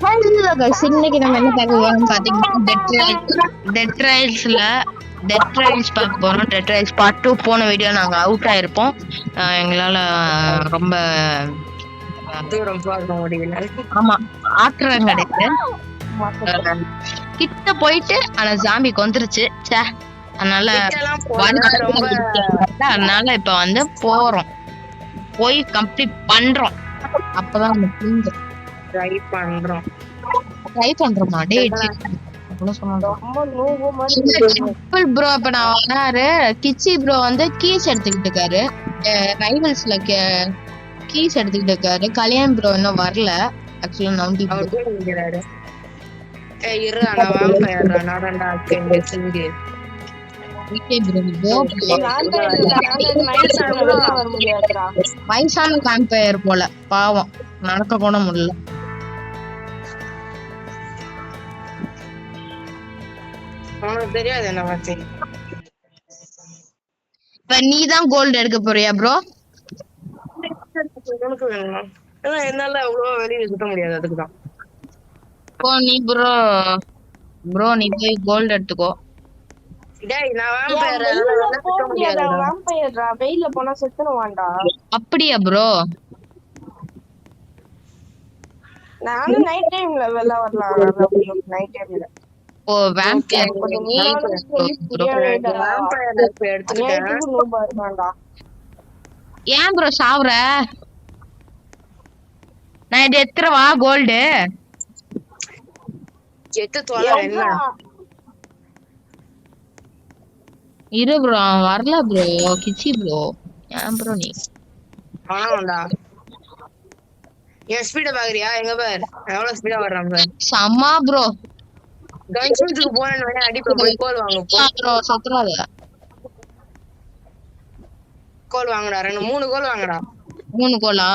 இன்னைக்கு நம்ம என்ன பார்க்க போறோம் பாத்தீங்கன்னா டெட் ட்ரைல்ஸ் பார்க்க போறோம். டெட் ட்ரைல்ஸ் பார்ட் 2 போன வீடியோ நாங்க அவுட் ஆயிருப்போம். எங்களால ரொம்ப தூரம் பார்க்க முடியல. ஆமா ஆத்திரம் கிடையாது. கிட்ட போயிட்டு ஆனா ஜாம்பி கொந்துருச்சு. அதனால அதனால இப்ப வந்து போறோம், போய் கம்ப்ளீட் பண்றோம். அப்பதான் ட்ரை பண்றோம். ப்ரோ இப்ப நான் வராரு. கிச்சி ப்ரோ வந்து கீஸ் எடுத்துக்கிட்டு இருக்காரு. ரைவல்ஸ்ல கீஸ் எடுத்துக்கிட்டு இருக்காரு. கல்யாண் ப்ரோ இன்னும் வரல. ஆக்சுவலா நவுண்டி இருக்கிறாரு. இரு انا வாம்பயர் நானடா கேங்க வயசான வாம்பயர் போல பாவம், நடக்க கூட முடியல. தெரியாது என்ன பத்தி. இப்ப நீதான் கோல்டு எடுக்க போறியா ப்ரோ? உனக்கு வேணுமா? என்னால அவ்வளவா வெளியே சுத்த முடியாது, அதுக்குதான். நீ ப்ரோ நீ போய் கோல்டு எடுத்துக்கோ. அப்படியா ப்ரோ? நானும் நைட் டைம்ல வெளில வரலாம். நைட் டைம்ல ஓ வாம்பயர் ஏன் ப்ரோ சாவுற? நான் இது எத்துறவா கோல்டு? இரு ப்ரோ வரல ப்ரோ. கிச்சி ப்ரோ ஏன் ப்ரோ நீ என் ஸ்பீட பாக்குறியா? எங்க பாரு எவ்வளவு ஸ்பீடா வர்றான் பாரு. சம்மா ப்ரோ கன்சூட்டுக்கு போனேன்னு அடிப்ப போய் கோல் வாங்க ப்ரோ. சத்துறாத கோல் வாங்கடா. 3 கோல் வாங்கடா. 3 கோலா?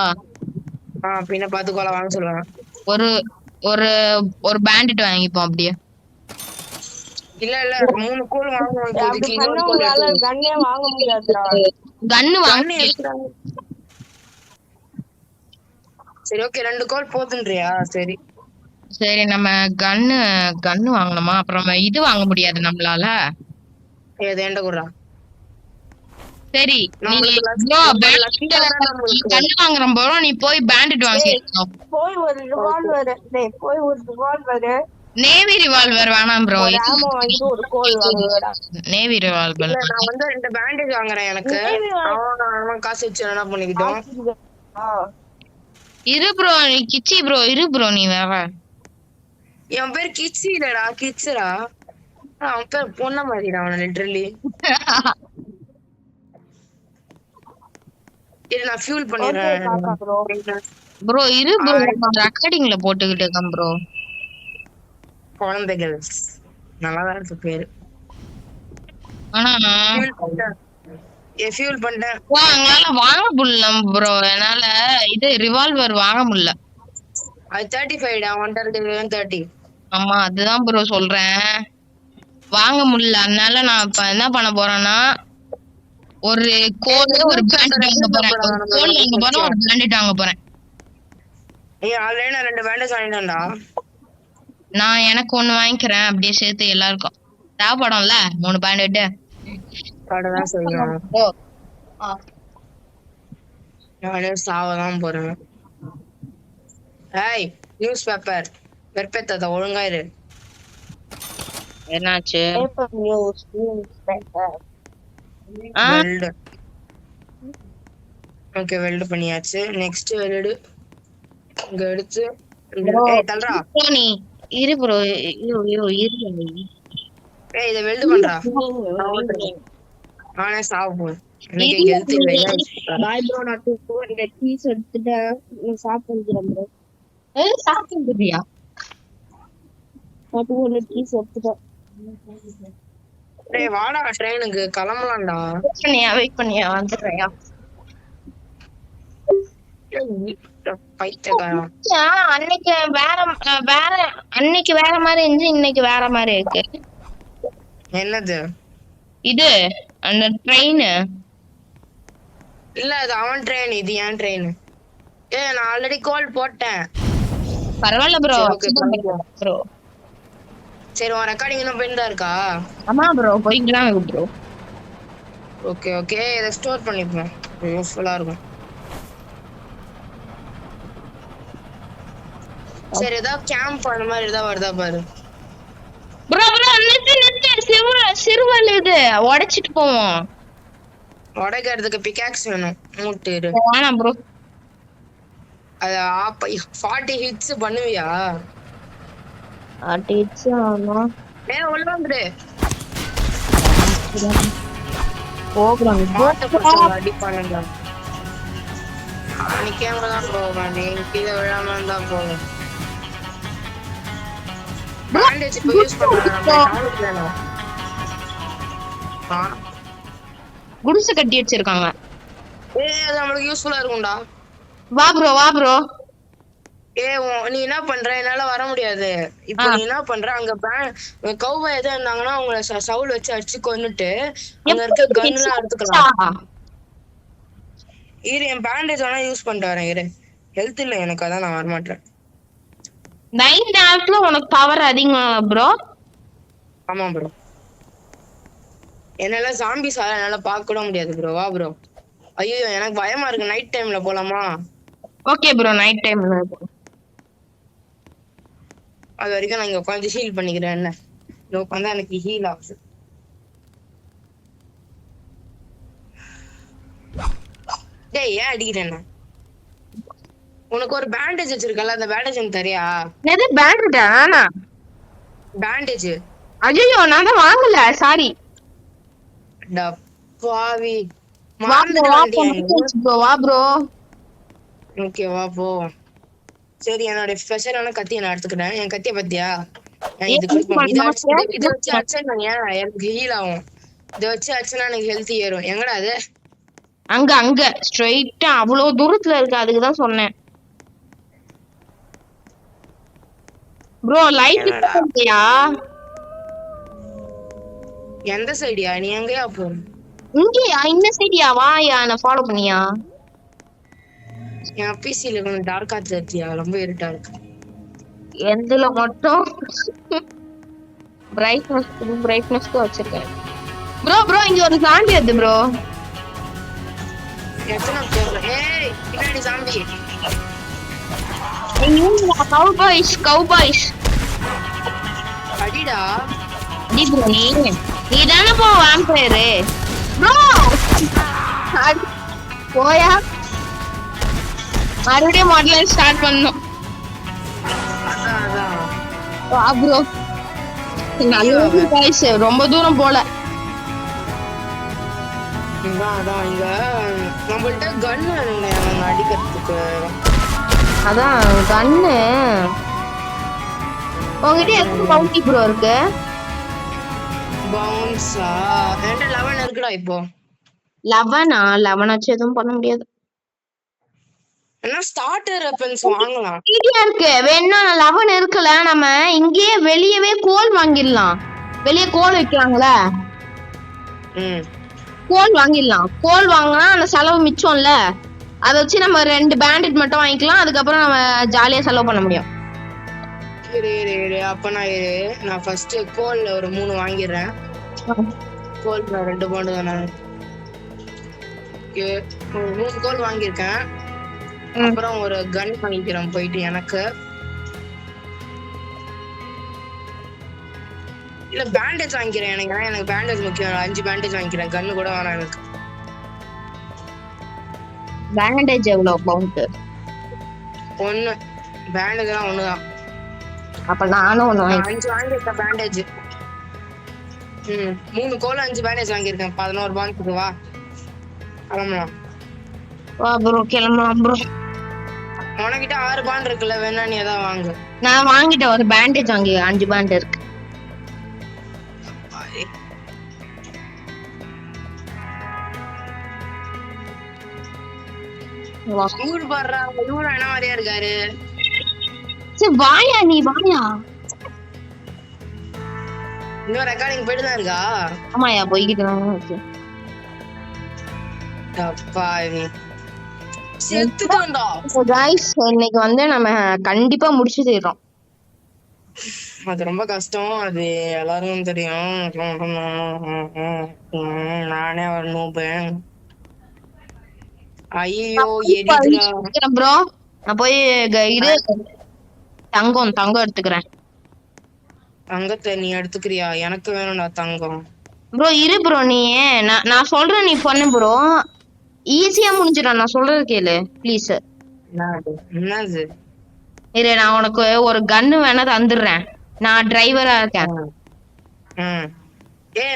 பின்ன 10 கோலா வாங்க சொல்லுவாங்க. ஒரு ஒரு ஒரு பேண்டிட் வாங்கிப்போம் அப்படியே. இல்ல 3 கோல் வாங்குவோம். கண்ணே வாங்க முடியாதுடா. கன்னு வாங்க. சரி ஓகே 2 கோல் போதுன்றியா? சரி சரி நம்ம கன்னு வாங்கணுமா? அப்புறம் இது வாங்க முடியாது நம்மளால. ஏண்ட குடுறா. சரி நீ கன்னு வாங்குற போறோ, நீ போய் பேண்டிட் வாங்கி. போய் ஒரு ரிவால்வர் நேவி ரிவால்வர் வேணாம் ப்ரோ. ஒரு கோல் வாங்குடா. நேவி ரிவால்வர் நான் வந்து 2 பேண்டேஜ் வாங்குறேன். எனக்கு அவன் காசு வச்சு என்ன பண்ணிக்கிட்டோம். இரு ப்ரோ நீ கிச்சி ப்ரோ. இரு ப்ரோ நீ வேற. என் பேர் கிச்சி இல்லடா, கிச்சுடா. அவன் பேர் பொண்ண மாதிரிடா. அவன லிட்டரலி நான் ஃபியூல் பண்ணிடுறேன் ப்ரோ. இரு ப்ரோ ரெக்கார்டிங்ல போட்டுக்கிட்டு இருக்கேன் ப்ரோ. குழந்தைகள் நல்லாதான் இருக்கு பேரு. ஆனா ஃபியூல் பண்ணிட்டேன். என்னால வாங்க முடியல ப்ரோ. என்னால இது ரிவால்வர் வாங்க முடியல. அது 35 டா. 130. ஆமா அதுதான் ப்ரோ சொல்றேன், வாங்க முடியல. அதனால நான் இப்ப என்ன பண்ண போறேன்னா ஒரு கோல் ஒரு பேண்டிட் வாங்க போறேன். ஒரு கோல் வாங்க போறேன், ஒரு பேண்டிட் வாங்க போறேன். ஆல்ரெடி நான் 2 பேண்டேஜ் வாங்கிட்டேன்டா. நான் எனக்கு 1 வாங்கிக்கிறேன். அப்படியே சேர்த்து எல்லாருக்கும் தேவைப்படும்ல 3 பேண்டிட். கடதான் செய்யணும். நானே சாவதான் போறேன். ஏய் நியூஸ் பேப்பர் வெறுப்பேத்தாத, ஒழுங்கா இரு. என்னாச்சு? ஓகே வெல்ட் பண்ணியாச்சு. நெக்ஸ்ட் வெல்ட் இங்க எடுத்து தள்ளுறா. நீ இரு ப்ரோ. ஐயோ இரு. இத வெல்ட் பண்றா. நானே சாவ போறேன். எனக்கு ஹெல்த் இல்ல. பாய் ப்ரோ, நான் 200 கீஸ் எடுத்துட்டு நான் சாப்பிடுறேன் ப்ரோ. சாப்பிடுறியா? நான் 200 கீஸ் எடுத்துட்டேன். டேய் வாடா ட்ரெயினுக்கு கிளம்பலாம்டா. வெயிட் பண்ணியா வந்துடுறியா? பைத்தியக்காரன். அன்னைக்கு வேற மாதிரி இருந்துச்சு, இன்னைக்கு வேற மாதிரி இருக்கு. என்னது இது? அந்த ட்ரெயின் இல்ல, அது அவன் ட்ரெயின், இது ஏன் ட்ரெயின். நான் ஆல்ரெடி கால் போட்டேன். பரவாயில்ல ப்ரோ. சரி, okay, ப்ரோ சரி உன் ரெக்கார்டிங் இன்னும் போயிட்டு தான் இருக்கா? ஆமா ப்ரோ போய்க்கலாம் ப்ரோ. ஓகே ஓகே, இதை ஸ்டோர் பண்ணிப்போம், யூஸ்ஃபுல்லா இருக்கும். சரி ஏதாவது கேம்ப் அந்த மாதிரி ஏதாவது வருதா பாரு. ப்ரோ ப்ரோ சிறுவல் இது உடைச்சிட்டு போவோம். உடைக்கிறதுக்கு பிகாக்ஸ் வேணும், மூட்டு இரு. வேணாம் ப்ரோ. அது 40 ஹிட்ஸ் பண்ணுவியா? அடிச்சு ஆமா. உள்ள வந்துடு. போகலாம் மாட்டை பிடிச்சவங்க அடி பண்ணுங்க. நீ கேமரா தான் போவேன், நீ கீழே விழாம இருந்தா போதும். பேண்டேஜ் இப்போ யூஸ் பண்றாங்க. குடிசை கட்டி வச்சிருக்காங்க. அது நம்மளுக்கு யூஸ்ஃபுல்லா இருக்கும்டா. வா ப்ரோ வா ப்ரோ. நீ என்ன பண்ற, என்னால வர முடியாது. இப்போ நீ என்ன பண்ற, அங்க கௌபா எதா இருந்தாங்கன்னா அவங்கள சவுல் வச்சு அடிச்சு கொன்னுட்டு அங்க இருக்க கன் எல்லாம் எடுத்துக்கலாம். இரு, என் பேண்டேஜ் வேணா யூஸ் பண்ணிட்டு வரேன். இரு, ஹெல்த் இல்ல எனக்கு, அதான் நான் வரமாட்டேன். நைட் நேரத்துல உனக்கு பவர் அதிகம் ப்ரோ. ஆமா ப்ரோ, என்னால ஜாம்பிஸ் என்னால பார்க்க கூட முடியாது ப்ரோ. வா ப்ரோ. ஐயோ எனக்கு பயமா இருக்கு, நைட் டைம்ல போலாமா? ஓகே ப்ரோ நைட் டைம்ல. அது வரைக்கும் நான் இங்க உட்காந்து ஹீல் பண்ணிக்கிறேன். என்ன இங்க உட்காந்தா எனக்கு ஹீல் ஆகுது. டேய் ஏன் அடிக்கிறேன்? உனக்கு ஒரு பேண்டேஜ் வச்சிருக்கல, அந்த பேண்டேஜ் எனக்கு தரியா? எது பேண்டேஜா? நானா பேண்டேஜ்? ஐயோ நான் தான் வாங்கல, சாரி. பாவி, வா ப்ரோ. ஓகே வா போ. சரி என்னோட ஸ்பெஷலான கத்தியை நான் எடுத்துக்கிறேன். என் கத்தியை பத்தியா? இதை வச்சு அடிச்சேன் எனக்கு ஹீல் ஆகும். இதை வச்சு அடிச்சேன்னா எனக்கு ஹெல்த் ஏறும். எங்கடா அது? அங்க ஸ்ட்ரைட்டா அவ்வளவு தூரத்துல இருக்கு, அதுக்குதான் சொன்னேன் ப்ரோ. லைட் இல்லையா? எந்த சைடியா? நீ எங்கயா போ? இங்கயா? இந்த சைடியா? வாயா, நான் ஃபாலோ பண்ணியா? என் பிசில கொஞ்சம் டார்க்கா தெரிஞ்சியா? ரொம்ப இருட்டா இருக்கு. எதுல மட்டும் பிரைட்னஸ் வச்சிருக்கேன் ப்ரோ. ப்ரோ இங்க ஒரு சாண்டி வருது ப்ரோ. எத்தனை பேர்? ஏய் பின்னாடி சாம்பி. கவுபாய்ஸ் அடிடா. அடி ப்ரோ. நீ தானே போ வாம்பயர் ப்ரோ. போயா, மறுபடியும் மாடல் ஸ்டார்ட் பண்ணனும். வா ப்ரோ. நல்ல गाइस, ரொம்ப தூரம் போல. அதான் இங்க நம்மள்ட்ட கன் வேணுங்க அடிக்கிறதுக்கு. அதான் கன்னு. உங்ககிட்ட எத்தனை பவுண்டி ப்ரோ இருக்கு? பவுன்ஸா? என்கிட்ட 11 இருக்குடா இப்போ. 11 ஆச்சு எதுவும் பண்ண முடியாது. என்ன ஸ்டார்டர் வெப்பன்ஸ் வாங்கலாம். ஐடியா இருக்கு வேணா. 11 இருக்குல, நம்ம இங்கேயே வெளியவே கோல் வாங்கிடலாம். வெளியே கோல் வைக்கிறாங்களே, கோல் வாங்கிடலாம். கோல் வாங்கினா அந்த செலவு மிச்சம்ல, அதை வச்சு நம்ம 2 பேண்டேஜ் மட்டும் வாங்கிக்கலாம். அதுக்கப்புறம் நம்ம ஜாலியா செலவு பண்ண முடியும். அப்ப நான் ஃபர்ஸ்ட் கோல் ஒரு 3 வாங்கிடுறேன். கோல் 2 பவுண்டு தானே. 3 கோல் வாங்கியிருக்கேன். அப்புறம் ஒரு கன் வாங்கிக்கிறேன் போயிட்டு. எனக்கு இல்ல பேண்டேஜ் வாங்கிக்கிறேன். எனக்கு பேண்டேஜ் முக்கியம். 5 பேண்டேஜ் வாங்கிக்கிறேன். கன்னு கூட வேணாம் எனக்கு. பேண்டேஜ் எவ்வளவு பவுண்ட்? 1 பேண்டேஜ் தான். 1 தான். அப்ப நானும் 5 வாங்கியிருக்கேன் பேண்டேஜ். 3 கோல் 5 பேண்டேஜ் வாங்கியிருக்கேன். 11 பாயிண்ட். வா கிளம்பலாம். வா ப்ரோ கிளம்பலாம் ப்ரோ. உனக்கிட்ட 6 பாண்ட் இருக்குல்ல, வேணா நீ ஏதாவது வாங்கு. நான் வாங்கிட்டேன், ஒரு பேண்டேஜ் வாங்கி 5 பேண்ட் இருக்கு. ஊர் பாடுறா, ஊர் என்ன மாதிரியா இருக்காரு. சரி வாயா, நீ வாயா. இன்னும் ரெக்கார்டிங் போயிட்டு தான் இருக்கா? ஆமாயா போய்கிட்டு தான் இருக்கு. அப்பா செத்துட்டோம்டா. guys, இன்னைக்கு வந்து நம்ம கண்டிப்பா முடிச்சு தீர்றோம். அது ரொம்ப கஷ்டம், அது எல்லாருக்கும் தெரியும். நானே ஒரு நூபேன். ஐயோ எரிதுடா. ப்ரோ நான் போய் இது தங்கம் எடுத்துக்கிறேன். தங்கத்தை நீ எடுத்துக்கிறியா? எனக்கு வேணும்டா தங்கம். ப்ரோ இரு ப்ரோ, நீ நான் சொல்றேன், நீ பண்ணு ப்ரோ. ஈஸியா முடிஞ்சிடும், நான் சொல்றது கேளு ப்ளீஸ். என்னது? இரு, நான் உனக்கு ஒரு கன்னு வேணா தந்துடுறேன். நான் டிரைவரா இருக்கேன்.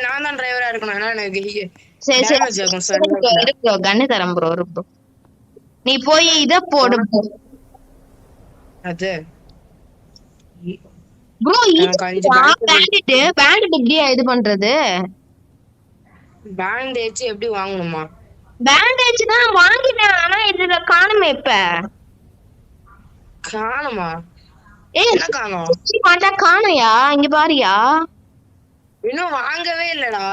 நான் தான் டிரைவரா இருக்கணும். ஏன்னா எனக்கு சரி damage ஆகும் sir. இருக்கு கன்னு தரேன் ப்ரோ. இருக்கு, நீ போய் இத போடு அது ப்ரோ. எனக்கு 5 பேண்டிட் எப்படியா இது பண்றது? பேண்டேஜ் எப்படி வாங்கணுமா? பேண்டேஜ் தான் வாங்கிட்டேன், ஆனா இதுல காணுமே. இப்ப காணுமா? ஏய் என்ன காணோம்? பார்த்தா காணையா? இங்க பாரியா, இன்னும் வாங்கவே இல்லடா.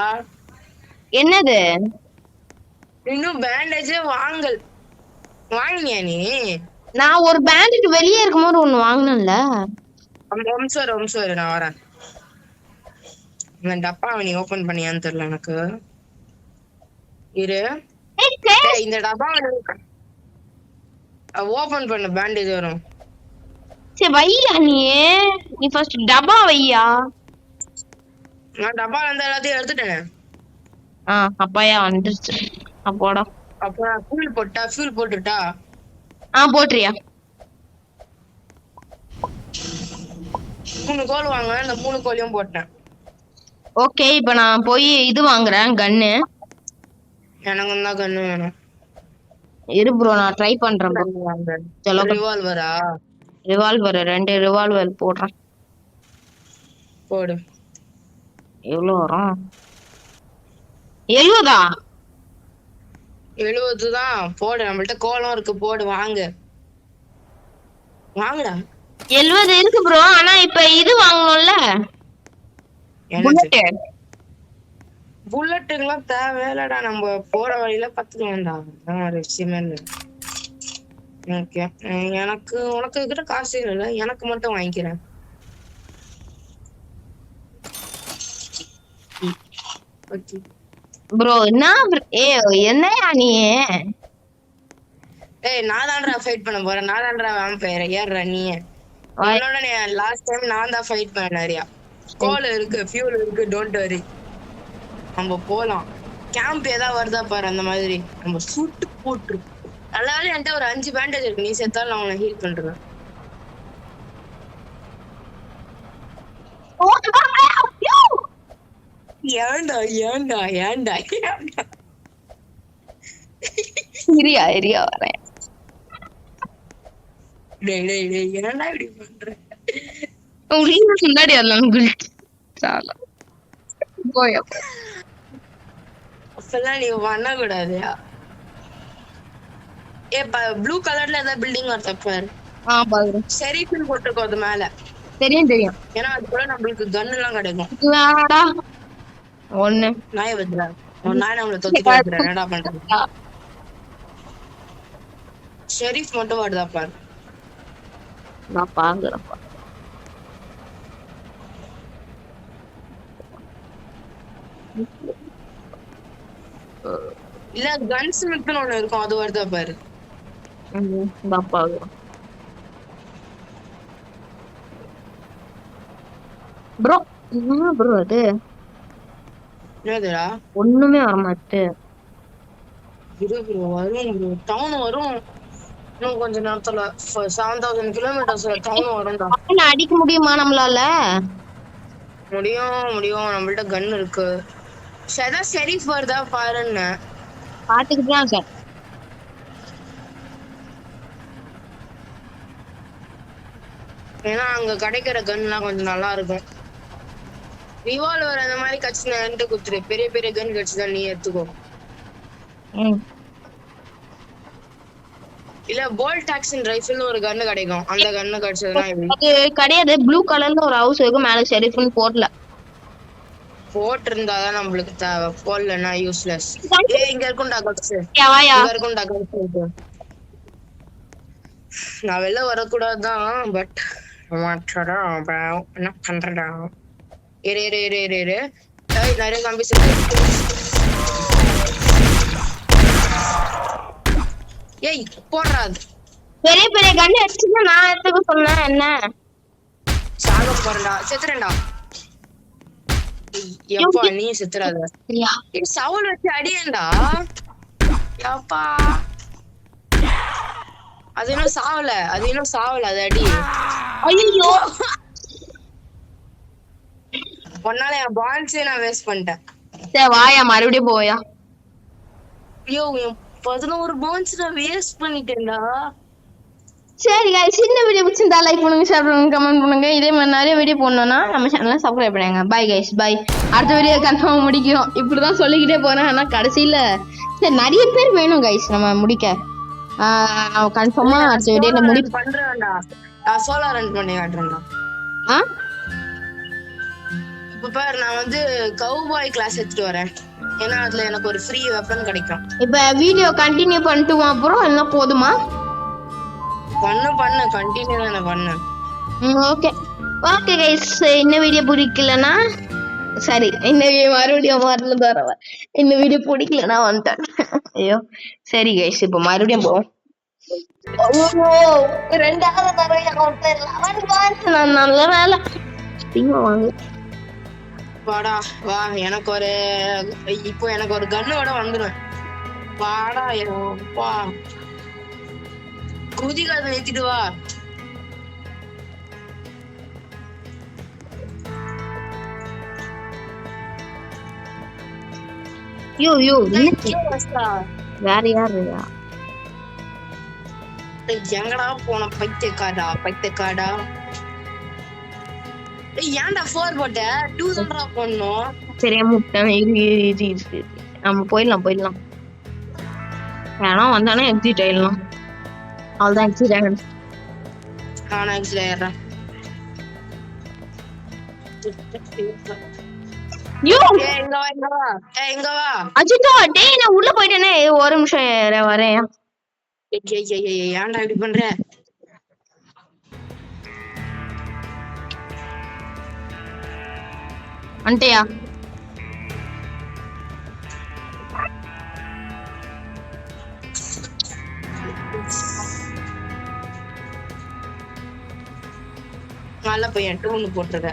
என்னது? இன்னும் பேண்டேஜே வாங்கினியா நீ? நான் ஒரு பேண்டிட் வெளியே இருக்கும்போது ஒண்ணு வாங்கினேன்ல. வம்சம் நான் வரேன். இந்த டப்பாவை நீ ஓபன் பண்ணியான்னு தெரியல எனக்கு. இரு, இந்த டப்பாவை ஓபன் பண்ண, பேண்டேஜ் வரும். சரி வையா, நீ ஃபர்ஸ்ட் டப்பா வையா. நான் டப்பால இருந்து எல்லாத்தையும் எடுத்துட்டேன். அப்பாயா வந்துருச்சு. அப்போடா, அப்ப ஃபியூல் போட்டுட்டா? போட்டுறியா? 3 கோல் வாங்க, இந்த 3 கோலையும் போட்டேன். ஓகே, இப்ப நான் போய் இது வாங்குறேன், கன்னு. எனக்கு தான் கன்னு வேணும். இரு ப்ரோ, நான் ட்ரை பண்றேன். ரிவால்வரா? ரிவால்வர் 2 ரிவால்வர் போடுறேன். போடு. எவ்வளவு வரும்? 70 தான். போடு, நம்மள்ட்ட கோலம் இருக்கு. போடு, வாங்குடா. 70 இருக்கு ப்ரோ, ஆனா இப்ப இது வாங்கணும்ல. புல்லட்டுங்கெல்லாம் தேவையில்லடா, நம்ம போற வழியில பாத்துக்கலாம்டா. ஒரு விஷயமே இல்லை. எனக்கு உனக்கு கிட்ட காசு இல்ல, எனக்கு மட்டும் வாங்கிக்கிறேன். ப்ரோ என்னையா நீ? நான் தான்டா ஃபைட் பண்ண போறேன். நான் தான்டா வாம்பயர். ஏறா நீ? லாஸ்ட் டைம் நான் தான் ஃபைட் பண்ணேன். நிறையா கோல் இருக்கு, ஃபியூல் இருக்கு. டோன்ட் வரி, நம்ம போலாம். கேம்ப் ஏதாவது வருதா பாரு, அந்த மாதிரி நம்ம சுட்டு போட்டு. அதனால என்கிட்ட ஒரு 5 பேண்டேஜ் இருக்கு. நீ செத்தாலும் நான் உன்னை ஹீல் பண்றேன். ஏன்டா இரியா வரேன். ஏன்டா இப்படி பண்ற? முன்னாடி அப்பெல்லாம் நீ பண்ண கூடாது. ப்ளூ கலர்ல ஏதாவது பில்டிங் வருதா பாரு. ஷெரீஃப்னு போட்டுக்கோ அது மேல. தெரியும். ஏன்னா அது கூட நம்மளுக்கு கன் எல்லாம் கிடைக்கும். ஒண்ணு நாய வச்சுடா. நாய் நம்மள தொத்திட்டு வச்சுடா. என்னடா பண்றது? ஷெரீஃப் மட்டும் வருதா பாரு. நான் பாக்குறப்பா. இல்ல கன்ஸ் மிக்னு ஒண்ணு இருக்கும், அது வருதா பாரு. நான் பாக்குறேன் ப்ரோ. என்ன ப்ரோ அது? என்னதுடா? ஒண்ணுமே வர மாட்டே. இரு ப்ரோ, வரும் ப்ரோ. டவுன் வரும் இன்னும் கொஞ்ச நேரத்துல. 7000 கிலோமீட்டர்ஸ்ல டவுன் வரும்டா. அடிக்க முடியுமா நம்மளால? முடியும். நம்மள்ட்ட கன் இருக்கு. ஷெரீஃப் வருதா பாருன்னு பாத்துக்கிட்டு தான் சார். ஏன்னா அங்க கிடைக்கிற கன்லாம் கொஞ்சம் நல்லா இருக்கும். ரிவால்வர் அந்த மாதிரி கட்சினா என்கிட்ட குத்துரு. பெரிய பெரிய கன் கட்சிதான் நீ எடுத்துக்கோ. இல்ல போல்ட் ஆக்ஷன் ரைஃபிள்னு ஒரு கன்னு கிடைக்கும். அந்த கன்னு கிடைச்சதுன்னா அது கிடையாது. ப்ளூ கலர்ல ஒரு ஹவுஸ் இருக்கும், மேல ஷெரீஃப்னு போடல. போட்டிருந்தாதான் நம்மளுக்கு தேவை. போடலன்னா யூஸ்லெஸ். இங்க இருக்கும்டா கட்ஸ். இங்க இருக்கும்டா கட்ஸ். நான் வெளில வரக்கூடாதுதான் பட் என்ன பண்றடா இரு இரு இரு இரு இரு நிறைய காம்பிஸ் ஏய் போடுறாது பெரிய பெரிய கண்ணு அடிச்சுட்டு நான் எடுத்துக்க சொன்னேன் என்ன சாக போறேன்டா செத்துறேன்டா எப்பா நீ செத்துறாத சவுல் வச்சு அடியேன்டா எப்பா அது இன்னும் சாவல அது அடி ஐயோ ஒன்னால என் பால்ஸே நான் வேஸ்ட் பண்ணிட்டேன் சரி வாயா மறுபடியும் போயா ஐயோ என் 11 பால்ஸ் நான் வேஸ்ட் பண்ணிட்டேன்டா சரி guys இந்த வீடியோ பிடிச்சிருந்தா லைக் பண்ணுங்க ஷேர் பண்ணுங்க கமெண்ட் பண்ணுங்க இதே மாதிரி நிறைய வீடியோ போடணும்னா நம்ம சேனலை சப்ஸ்கிரைப் பண்ணுங்க பை கைஸ் பை அடுத்த வீடியோ கன்ஃபார்ம் முடிக்கிறோம் இப்படிதான் சொல்லிக்கிட்டே போறேன் ஆனா கடைசியில சரி நிறைய பேர் வேணும் கைஸ் நம்ம முடிக்க நான் கன்ஃபார்மா அடுத்த வீடியோல பண்றேன்டா நான் சோலோ ரன் பண்ணி காட்டுறேன்டா இப்ப பாரு நான் வந்து கவுபாய் கிளாஸ் எடுத்துட்டு வரேன் ஏன்னா அதுல எனக்கு ஒரு ஃப்ரீ வெப்பன் கிடைக்கும் இப்ப வீடியோ கண்டினியூ பண்ணிட்டு அப்புறம் என்ன போதுமா பண்ணு கண்டினியூ தானே பண்ணு ஓகே ஓகே கைஸ் இந்த வீடியோ பிடிக்கலனா சரி இந்த மறுபடியும் வரல தரவ இந்த வீடியோ பிடிக்கலனா வந்துட்டேன் ஐயோ சரி கைஸ் இப்போ மறுபடியும் போவோம் ரெண்டாவது தடவை நான் நல்ல வேலை வாங்க வாடா வா எனக்கு ஒரு கன்னோட வந்துடும் வாடா வா குதிகாத நிறுத்திட்டு வா வேற யாருயா எங்கடா போன பைத்தியக்காடா ஏன்டா 4 போட்ட 2 தான்டா போடணும் சரியா முட்டேன் நம்ம போயிடலாம் ஏன்னா வந்தானே எக்ஸிட் ஆயிடலாம் அவ்வளவுதான் எக்ஸிட் ஆகிடும் நானும் எக்ஸிட் ஆயிடுறேன் அஜித்தோ டேய் நான் உள்ள போயிட்டேனே ஒரு நிமிஷம் வரேன் ஏன்டா இப்படி பண்ற அண்டையா நல்ல பையன் 2 போட்டுருக்க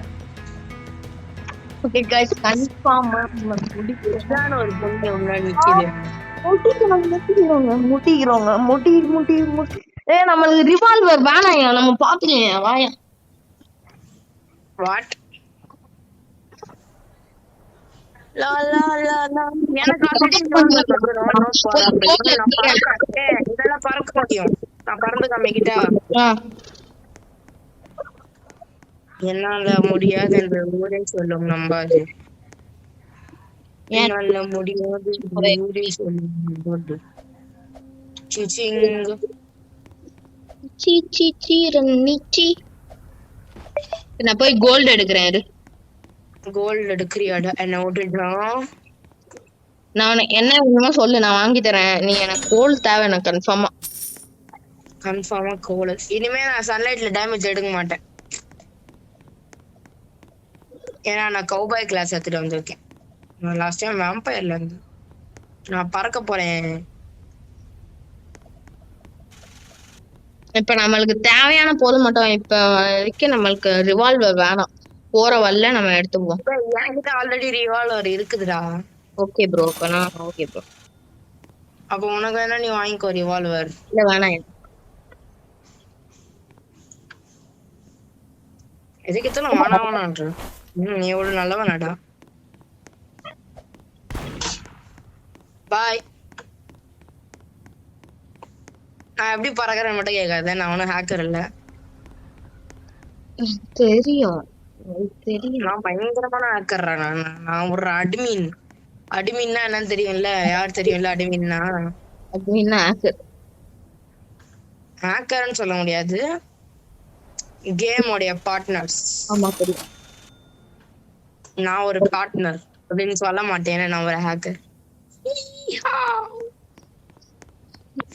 ஓகே गाइस கன்ஃபார்மா முடிக்கிறான ஒரு பொண்ணு உள்ள நிக்குது முட்டிக்கிறோங்க ஏய் நமக்கு ரிவால்வர் வேணாயா நம்ம பாத்துக்கலாம் வாயா வாட் லா லா லா லா எனக்கு ஆல்ரெடி இதெல்லாம் பறக்க முடியும் நான் பறந்து காமிக்கிட்டா என்னால முடியாது என்று ஊரே சொல்லும் நம்பாது என்னால முடியாது ஊரே சொல்லும் நம்பாது சிச்சிங் சி ரன்னிச்சி நான் போய் கோல்ட் எடுக்கிறேன் கோல்ட் எடுக்கிறியாடா என்ன ஓட்டுறான் நான் என்ன வேணுமோ சொல்லு நான் வாங்கி தரேன் நீ எனக்கு கோல்ட் தேவை எனக்கு கன்ஃபார்மா கோல்ட் இனிமே நான் சன்லைட்ல டேமேஜ் எடுக்க மாட்டேன் ஏன்னா நான் கவுபாய் கிளாஸ் எடுத்துட்டு வந்திருக்கேன் நான் லாஸ்ட் டைம் வேம்பயர்ல இருந்து நான் பறக்க போறேன் இப்ப நம்மளுக்கு தேவையான போது மட்டும் இப்ப வரைக்கும் நம்மளுக்கு ரிவால்வர் வேணாம் போற வரல நம்ம எடுத்துக்குவோம் என்கிட்ட ஆல்ரெடி ரிவால்வர் இருக்குதுடா ஓகே ப்ரோ ஓகே ப்ரோ அப்ப உனக்கு வேணா நீ வாங்கிக்கோ ரிவால்வர் இல்ல வேணாம் எதுக்கு இத்தனை வேணான்ற நீ எவ்வளவு நல்லவனாடா பாய் நான் எப்படி பறக்கிறேன் மட்டும் கேட்காத நான் ஒன்னும் ஹேக்கர் இல்ல தெரியும் நான் பயங்கரமான ஹேக்கர்ரா நான் ஒரு அட்மின்னா என்னன்னு தெரியும்ல யார் தெரியும்ல அட்மின்னா ஹேக்கர்னு சொல்ல முடியாது கேமோடைய பார்ட்னர்ஸ் ஆமா தெரியும் நான் ஒரு பார்ட்னர் அப்படின்னு சொல்ல மாட்டேன் நான் ஒரு ஹேக்கர்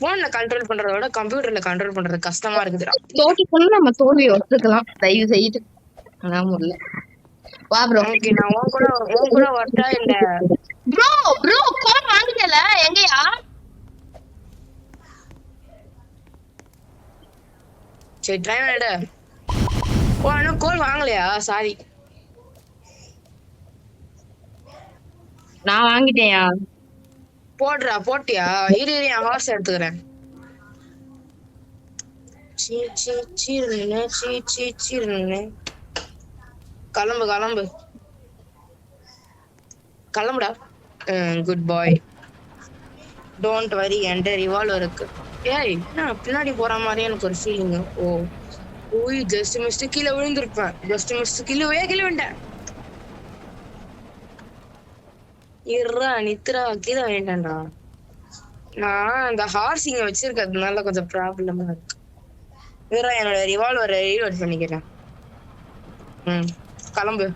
போன்ல கண்ட்ரோல் பண்றத விட கம்ப்யூட்டர்ல கண்ட்ரோல் பண்றது கஷ்டமா இருக்குதுடா. தோட்டிக்குள்ள நம்ம தோல்வியை ஒத்துக்கலாம் தயவு செய்து. அதான் முடியல. வா ப்ரோ. ஓகே நான் உன் கூட வரட்டா இல்ல? ப்ரோ ப்ரோ கோல் வாங்கிட்டல எங்கயா? சரி ட்ரைவ் எடு. ஓ இன்னும் கோல் வாங்கலையா? சாரி. நான் வாங்கிட்டேன்யா. போட்டியா? இரு என் ஹார்ஸ் எடுத்துக்கிறேன். கிளம்புடா. Good bye. டோன்ட் வரி என்கிட்ட ரிவால்வர் இருக்கு. ஏய் பின்னாடி போற மாதிரி எனக்கு ஒரு ஃபீலிங். ஓய் ஜஸ்ட் மிஸ்ட் கீழே விழுந்திருப்பேன். ஜஸ்ட் மிஸ்ட் கீழே விழுந்தேன். இருடா நித்ரா கீழே வேண்டாம்டா. நான் அந்த ஹார்சிங்க வச்சிருக்கிறதுனால கொஞ்சம் ப்ராப்ளமா இருக்கு. வேற என்னோட ரிவால்வரை ரீலோட் பண்ணிக்கிறேன். கிளம்பு.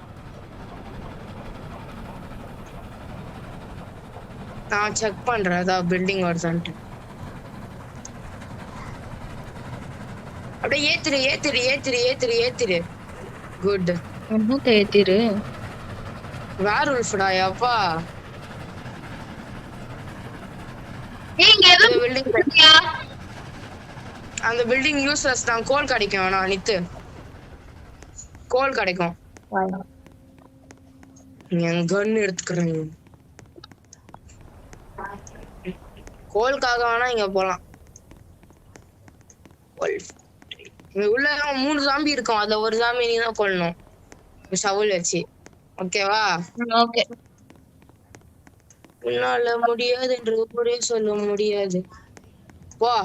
நான் செக் பண்றேன் அதான் பில்டிங் வருதான்ட்டு. அப்படியே ஏத்திரு. குட். என்ன ஏத்திரு? வேர் உல்ஃப்டா அப்பா. அந்த பில்டிங் யூஸ்லெஸ் தான். கோல் கிடைக்கும். வேணா நித்து கோல் கிடைக்கும். என் கன் எடுத்துக்கிறேன். கோல்காக வேணா இங்க போலாம். உள்ள 3 ஜாம்பி இருக்கும். அதுல ஒரு ஜாம்பி நீ தான் கொல்லணும் ஷவுல் வச்சு. ஓகேவா? ஓகே. உன்னால முடியாது என்று கூட சொல்ல முடியாது. வா.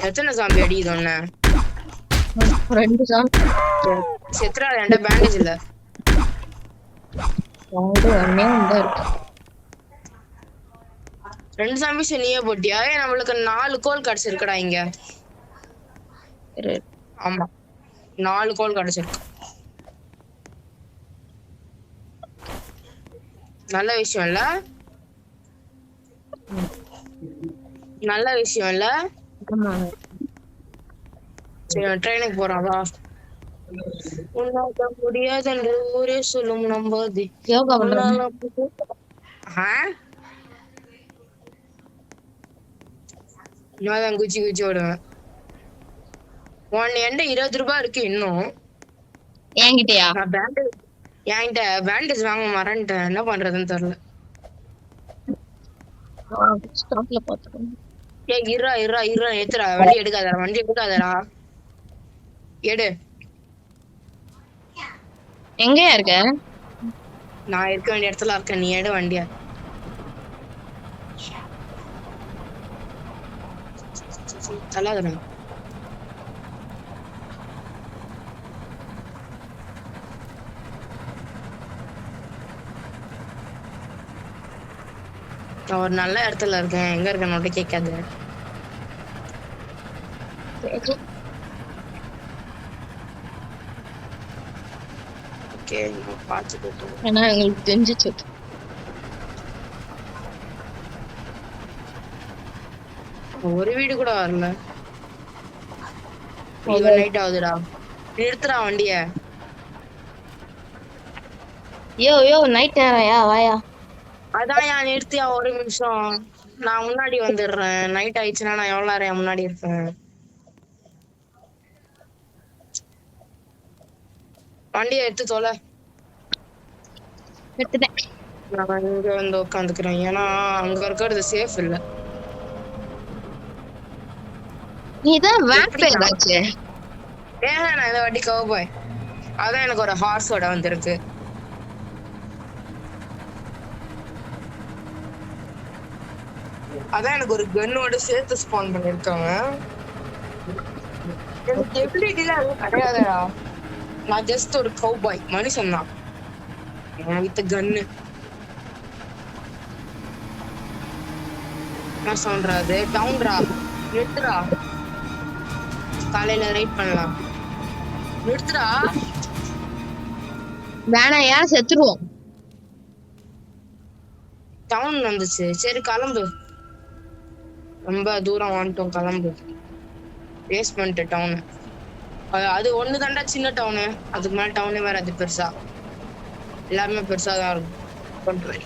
எத்தனை ஜாம்பி அடிக்குது ஒண்ணு? 2 ஜாம்பி. செத்ரா ரெண்ட பேண்டேஜ் இல்ல. ஒண்ணே இருக்கு. 2 ஜாம்பி நீயே போட்டியா? நம்மளுக்கு 4 கோல் கிடைச்சிருக்குடா இங்க. ஆமா 4 கோல் கிடைச்சிருக்கு. நல்ல விஷயம் இல்ல? சரி ட்ரெயினுக்கு போறான் வா. உன்னால முடியாது என்று ஊரே சொல்லும் நம்பாது. யோகா பண்றாங்க. நான் குச்சி ஓடுவேன். என்கிட்ட 20 ரூபாய் இருக்கு இன்னும். என்கிட்டயா? என்கிட்ட பேண்டேஜ் வாங்க மறந்துட்டேன். என்ன பண்றதுன்னு தெரியல. இருடா ஏத்துறா. வண்டி எடுக்காதடா. எடு. எங்கயா இருக்க? நான் இருக்க வேண்டிய இடத்துல இருக்கேன். நீ எடு வண்டியா. தலாதடா. நான் ஒரு நல்ல இடத்துல இருக்கேன். எங்க இருக்கேன் மட்டும் கேட்காது. ஓகே பாத்துட்டு ஏன்னா எங்களுக்கு தெரிஞ்சிச்சு. ஒரு வீடு கூட வரல. நைட் ஆகுதுடா. நிறுத்துறா வண்டிய. யோ நைட் நேரம்யா வாயா. அதான் நிறுத்தியா ஒரு நிமிஷம். நான் முன்னாடி வந்துடுறேன். நைட் ஆயிடுச்சுன்னா நான் எவ்வளவு நேரம் முன்னாடி இருப்பேன். வண்டியை எடுத்து தொலை. எடுத்துட்டேன். நான் இங்க வந்து உட்காந்துக்கிறேன். ஏன்னா அங்க இருக்கிறது சேஃப் இல்ல. நீதான் வேம்பயர் ஆச்சு. நான் இந்த வாட்டி கவுபாய். அதான் எனக்கு ஒரு ஹார்ஸோட வந்திருக்கு. அதான் எனக்கு ஒரு கன்னோட சேர்த்து ஸ்பான் பண்ணிருக்காங்க. எனக்கு எபிலிட்டிலாம் எதுவும் கிடையாதுடா. நான் ஜஸ்ட் ஒரு கவுபாய் மனுஷன் தான் வித் கன்னு. என்ன சொல்றது? டவுன்ரா நிறுத்துறா. காலையில ரைட் பண்ணலாம். நிறுத்துறா. வேணா ஏன் செத்துருவோம். டவுன் வந்துச்சு. சரி கிளம்பு. ரொம்ப தூரம் வந்துட்டோம், கிளம்பு. பேஸ்மெண்ட் டவுன் அது ஒண்ணு தாண்டா சின்ன டவுனு. அதுக்கு மேல டவுனே வேற, அது பெருசா எல்லாமே பெருசா தான் இருக்கும். கொண்டு போய்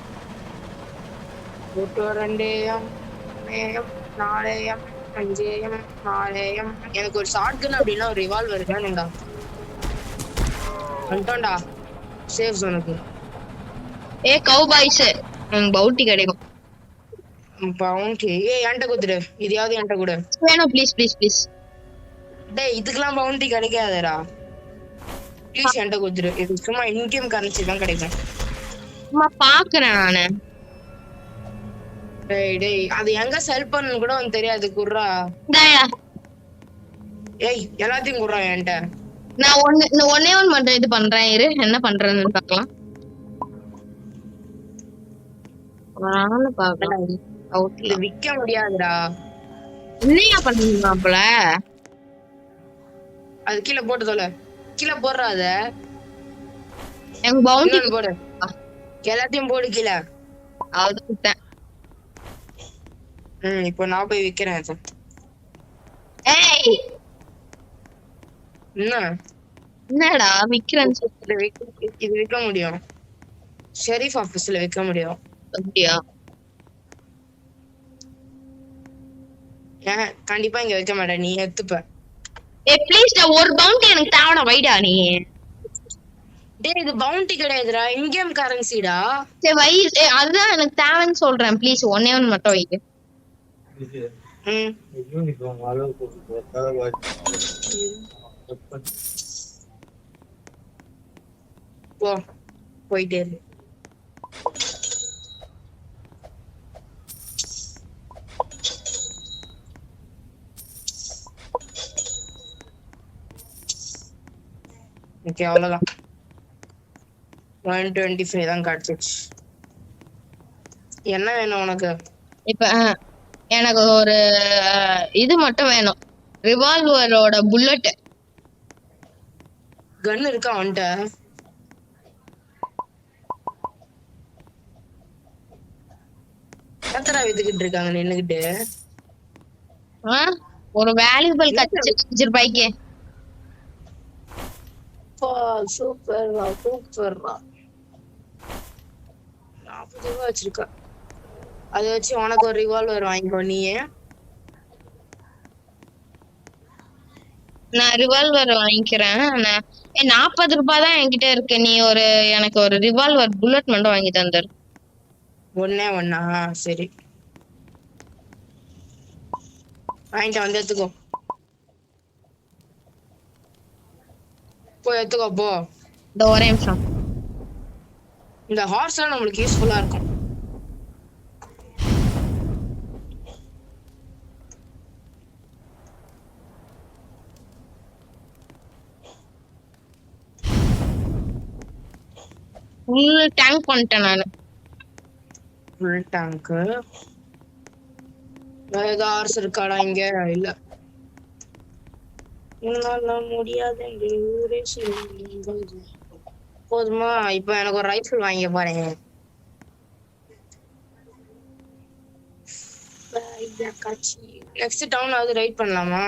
2 AM 4 AM 5 AM 4 AM. எனக்கு ஒரு ஷார்ட் கன் அப்படின்னா ஒரு ரிவால்வர் வேணும்டா. வந்துட்டோம்டா சேஃப் ஜோனுக்கு. கவ் பாய்ஸ் எனக்கு பவுட்டி கிடைக்கும். பவுண்டி என்கிட்ட குடுத்துரு, இதையாவது என்கிட்ட கொடு. வேணும் ப்ளீஸ் ப்ளீஸ் ப்ளீஸ். டேய் இதுக்கெல்லாம் பவுண்டி கிடைக்காதடா, ப்ளீஸ் என்கிட்ட குடுத்துரு. இது சும்மா இன்கேம் கரன்சி தான் கிடைக்கும். சும்மா பாக்குறேன் நானு. டேய் டேய் அது எங்க செல் பண்ணு கூட உனக்கு தெரியாது, குர்ரா. இந்தாயா. ஏய் எல்லாத்தையும் குர்ரா என்கிட்ட. நான் ஒன்னே ஒன்னு மட்டும் இது பண்றேன், இரு என்ன பண்றேன்னு பாக்கலாம். இது விக்க முடியாதுடா. என்னையா பண்றீங்க அப்பல? அது கீழே போட்டு தொலை, கீழே போடுறா. அத எனக்கு பவுண்டி போடு, எல்லாத்தையும் போடு கீழே. அவ்வளவுதான். இப்போ நான் போய் விக்கிறேன். ஏய் என்னடா விக்கிறேன்னு சொல்லி இது விற்க முடியும், ஷெரீஃப் ஆபீஸ்ல விற்க முடியும். அப்படியா? ஏன் கண்டிப்பா இங்க வைக்க மாட்டேன், நீ எடுத்துப்ப. ப்ளீஸ் டா, ஒரு பவுண்டி எனக்கு தேவைடா, வைடா நீ. டேய் இது பவுண்டி கிடையாதுடா, இன்கேம் கரன்சிடா. சரி வை, அதுதான் எனக்கு தேவைன்னு சொல்றேன். ப்ளீஸ் ஒன்னே ஒன்னு மட்டும் வைங்க. போ போயிட்டே இரு. ஓகே அவ்வளவுதான், 125 தான் காட்டுச்சு. என்ன வேணும் உனக்கு? இப்ப எனக்கு ஒரு இது மட்டும் வேணும், ரிவால்வரோட புல்லட். கன் இருக்கா அவன்கிட்ட? எத்தனை வித்துக்கிட்டு இருக்காங்க நின்னுகிட்டு? ஒரு வேல்யூபிள் ரூபாய்க்கு. சூப்பர்வா சூப்பர்வா. 40 ரூபா வச்சிருக்க, அதை வச்சு உனக்கு ஒரு ரிவால்வர் வாங்கிக்கோ. நீயே நான் ரிவால்வர் வாங்கிக்கிறேன். 40 ரூபாய் தான் என்கிட்ட இருக்கு. நீ எனக்கு ஒரு ரிவால்வர் புல்லட் மட்டும் வாங்கி தந்துரு. ஒண்ணே ஒண்ணா? சரி வாங்கிட்டு வந்து எடுத்துக்கோ, போய் எடுத்துக்கோ போ. இந்த ஒரே நிமிஷம். இந்த ஹார்ஸ் எல்லாம் நம்மளுக்கு யூஸ்ஃபுல்லா இருக்கும். ஃபுல் டேங்க் பண்ணிட்டேன் நானு. Full tank. வேற ஏதாவது ஹார்ஸ் இருக்காடா இங்க? இல்ல. முடியாது, போதுமா? இப்ப எனக்கு ஒரு ரைஃபிள் வாங்கி பாருங்க. நெக்ஸ்ட் டவுன் ஆவது ரைட் பண்ணலாமா?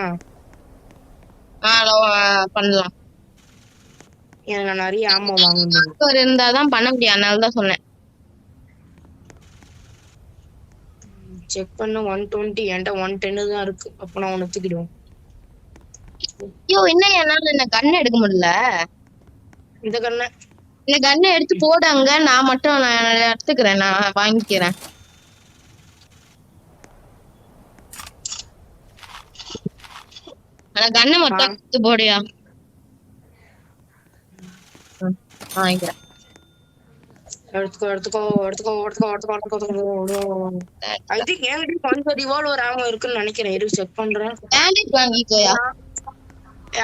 பண்ணலாம். எனக்கு நிறைய ஆமா வாங்கணும் இருந்தாதான் பண்ண முடியும், அதனாலதான் சொன்னேன். செக் பண்ண 120, என்கிட்ட 110 தான் இருக்கு. அப்ப நான் உன்னை தூக்கிடுவோம். ஐயோ என்ன என்னால இந்த கண்ணை எடுக்க முடியல. இந்த கண்ணை இந்த கண்ணை எடுத்து போடாங்க, நான் மட்டும் நான் எடுத்துக்கிறேன், நான் வாங்கிக்கிறேன். ஆனா கண்ணை மட்டும் எடுத்து போடியா. வாங்கிக்கிறேன். எடுத்துக்கோ எடுத்துக்கோ எடுத்துக்கோ எடுத்துக்கோ எடுத்துக்கோ எடுத்துக்கோ. ஐ திங்க் என்கிட்ட கொஞ்சம் ரிவால்வர் ஆமா இருக்குன்னு நினைக்கிறேன், இரு செக் பண்றேன். பேண்டிட் வாங்கிக்கோயா.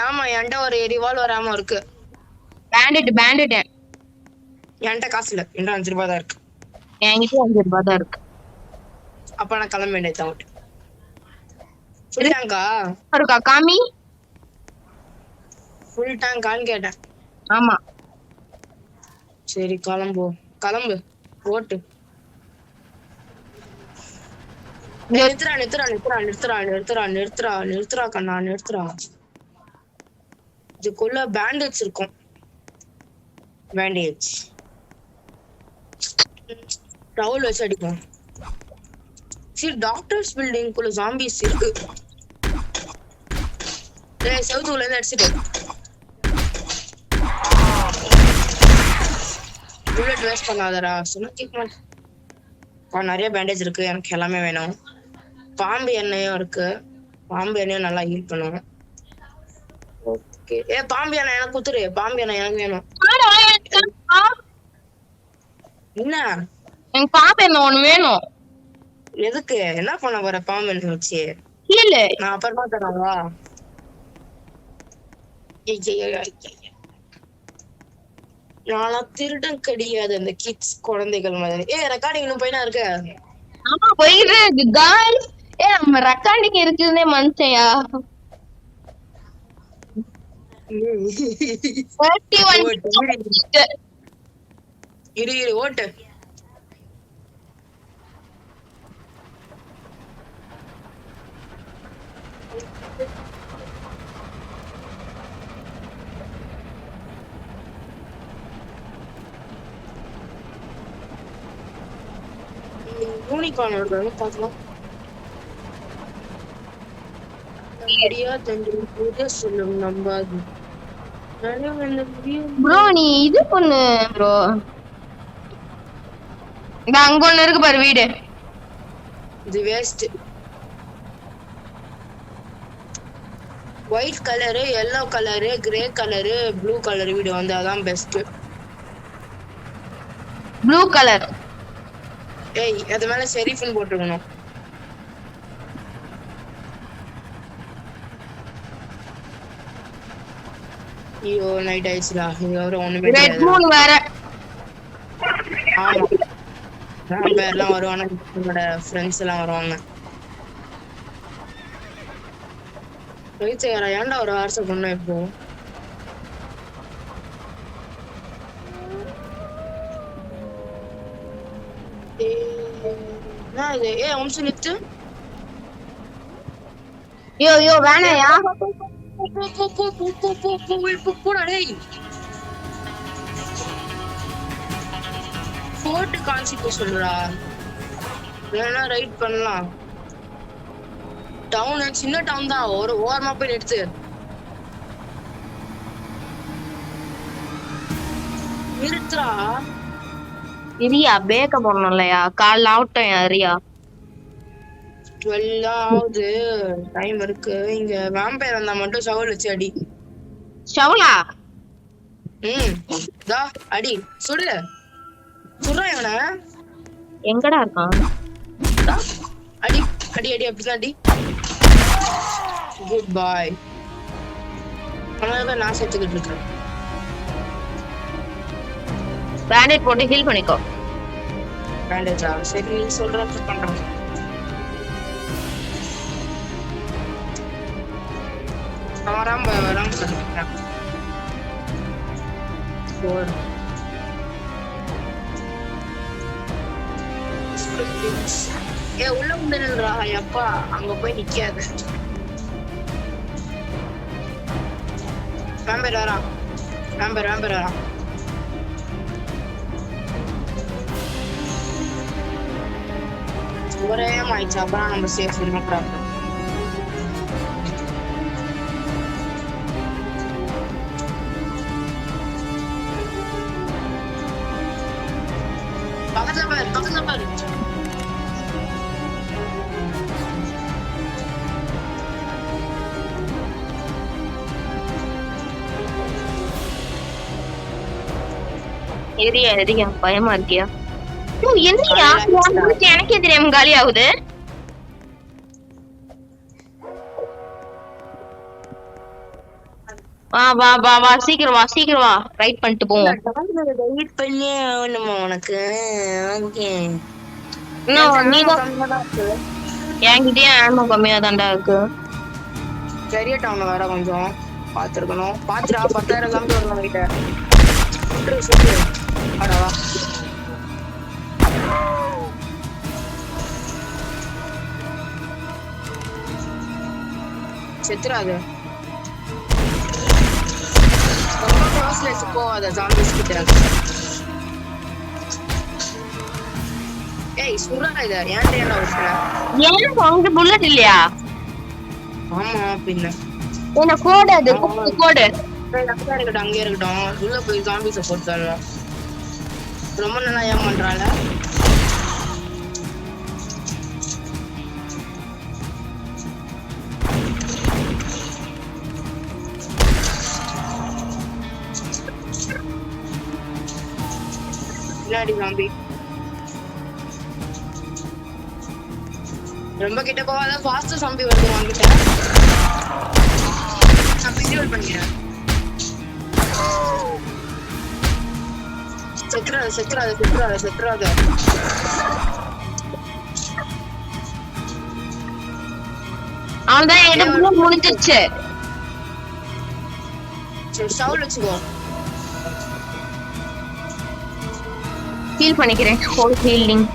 ஆமா என்கிட்ட ஒரு ரிவால்வர் ஆமா இருக்கு. பேண்டிட் என்கிட்ட காசு இல்ல, என்கிட்ட 5 ரூபாய் தான் இருக்கு. என்கிட்ட 5 ரூபாய் தான் இருக்கு. அப்ப நான் கிளம்ப வேண்டியது அவுட். ஃபுல் டேங்கா இருக்கா காமி? ஃபுல் டேங்கான்னு கேட்டேன். ஆமா சரி கிளம்பு கிளம்பு ஓட்டு. நிறுத்துறா கண்ணா நிறுத்துறா. இதுக்குள்ள பேண்டேஜ் இருக்கும். பேண்டேஜ் டவுல் வச்சு அடிக்கும். சரி டாக்டர்ஸ் பில்டிங் குள்ள ஜாம்பிஸ் இருக்கு. செவத்துக்குள்ள இருந்து அடிச்சுட்டு புல்லட் வேஸ்ட் பண்ணாதடா. சொன்னா கேட்க மாட்டேன். நிறைய பேண்டேஜ் இருக்கு. எனக்கு எல்லாமே வேணும். பாம்பு எண்ணெயும் இருக்கு. பாம்பு எண்ணெயும் நல்லா ஹீல் பண்ணும். ஓகே பாம்பு எண்ணெய் எனக்கு குத்துரு. பாம்பு எண்ணெய் எனக்கு வேணும். என்ன எனக்கு பாம்பு எண்ணெய் ஒண்ணு வேணும். எதுக்கு? என்ன பண்ண போற பாம்பு எண்ணெய் வச்சு? இல்ல நான் அப்புறமா தரவா? நானா திருடன் கிடையாது. அந்த கிட்ஸ் குழந்தைகள் மாதிரி. ரெக்கார்டிங் இன்னும் போயினா இருக்கு. ஆமா போயிட்டு இருக்கு गाइस. நம்ம ரெக்கார்டிங் இருக்குன்னே மனுஷயா. 31 இரு ஓட்டு. யூனிகார்ன் வருது பாக்கலாம். ஐடியா தந்து சொல்லும் நம்பாது. ப்ரோ நீ இது பண்ணு ப்ரோ. இந்த அங்க ஒண்ணு இருக்கு பாரு வீடு. இது waste. White colour, yellow colour, grey colour, blue colour வீடு வந்து அதான் பெஸ்ட். Blue colour. அது மேல ஷெரீஃப்னு போட்டுக்கணும். ஐயோ நைட் ஆயிடுச்சுடா. இங்க வர ஒண்ணுமே ரெட் மூன் வேற. ஆமா நான் பேர்லாம் வருவாங்க. என்னோட ஃப்ரெண்ட்ஸ் எல்லாம் வருவாங்க. வைத்தியாரா ஏன்டா ஒரு வாட்ஸ்அப் பண்ண இப்போ? நிறுத்து. யோ வேணாயா? போட்டு கான்சிப்போ சொல்றா. வேணா ரைட் பண்ணலாம். டவுன் சின்ன டவுன் தான். ஒரு ஓரமா போய் எடுத்து நிறுத்துறா. இரியா பேக்க போடணும்லையா? கால் ஆகட்டும் அரியா. 12 ஆகுது. டைம் இருக்கு. இங்க வாம்பயர் வந்தா மட்டும் ஷவல் வச்சு அடி. ஷவலா? தா அடி. சுடுறா இவனை. எங்கடா இருக்கான்? அடி அடி அடி. அப்படிதான் அடி. குட் பாய். நான் சேர்த்துக்கிட்டு இருக்கேன். பேண்டேஜ் போட்டு ஹீல் பண்ணிக்கோ. பேண்டேஜா? சரி நீ சொல்றது பண்றேன். வராம உள்ள வந்துடுறா. எப்பா அங்க போய் நிக்காது. வேம்பர் வரான். வேம்பர் வரான். ஒரே ஆயிடுச்சு. அப்புறம் நம்ம சேஃப் நோ ப்ராப்ளம். பக்கத்துல பாரு. எரியா பயமா இருக்கியா? என்னையா எனக்கே தெரியாம காலி ஆகுது. வா சீக்கிரம் வா ரைட் பண்ணிட்டு போவோம். வெயிட் பண்ணி உனக்கு என்கிட்டயே ஆமா கம்மியா தான்டா இருக்கு. பெரிய டவுன்ல வேற கொஞ்சம் பாத்துருக்கணும். பாத்துடா 10,000 கம்மி வரணும் கிட்ட. அடவா செத்துறாது. ரொம்ப க்ளோஸ்ல போவாத ஜாம்பிஸ் கிட்ட. ஏய் சுறா இத ஏன்டா என்ன உட்ற? ஏன் உங்க புல்லட் இல்லையா? ஆமா பின்ன. என்ன கோடு அது கோடு. அங்கே இருக்கட்டும் அங்கே இருக்கட்டும். உள்ள போய் ஜாம்பிஸை போட்டுடலாம். ரொம்ப நல்லா ஏன் பண்றாள? பின்னாடி ஜாம்பி. ரொம்ப கிட்ட போகாத. ஃபாஸ்ட் ஜாம்பி வருது வாங்கிட்ட. நான் பிசியோல் பண்ணிக்கிறேன். செத்துறாத. அவன்தான் என்கிட்ட முடிஞ்சிருச்சு. சரி சவுல் வச்சுக்கோ. ஹீல் பண்ணிக்கிறேன். Whole healing.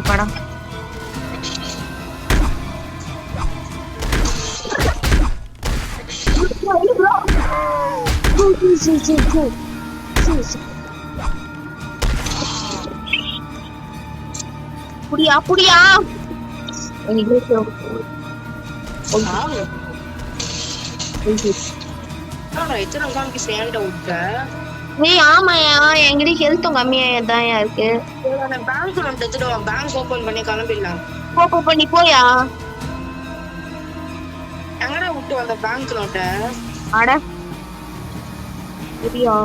படம் புடியா புடியா. எத்தனை காமிக்கு சேர்ந்த விட்ட? ஏய் ஆமாயா, என்கிட்ட ஹெல்த்தும் கம்மியா தான் இருக்கு. பேங்க் லோன் எடுத்துடுவோம். பேங்க் ஓபன் பண்ணி கிளம்பிடலாம். ஓபன் பண்ணி போயா. எங்கடா விட்டு வந்த பேங்க் லோட்ட? அட புரியா,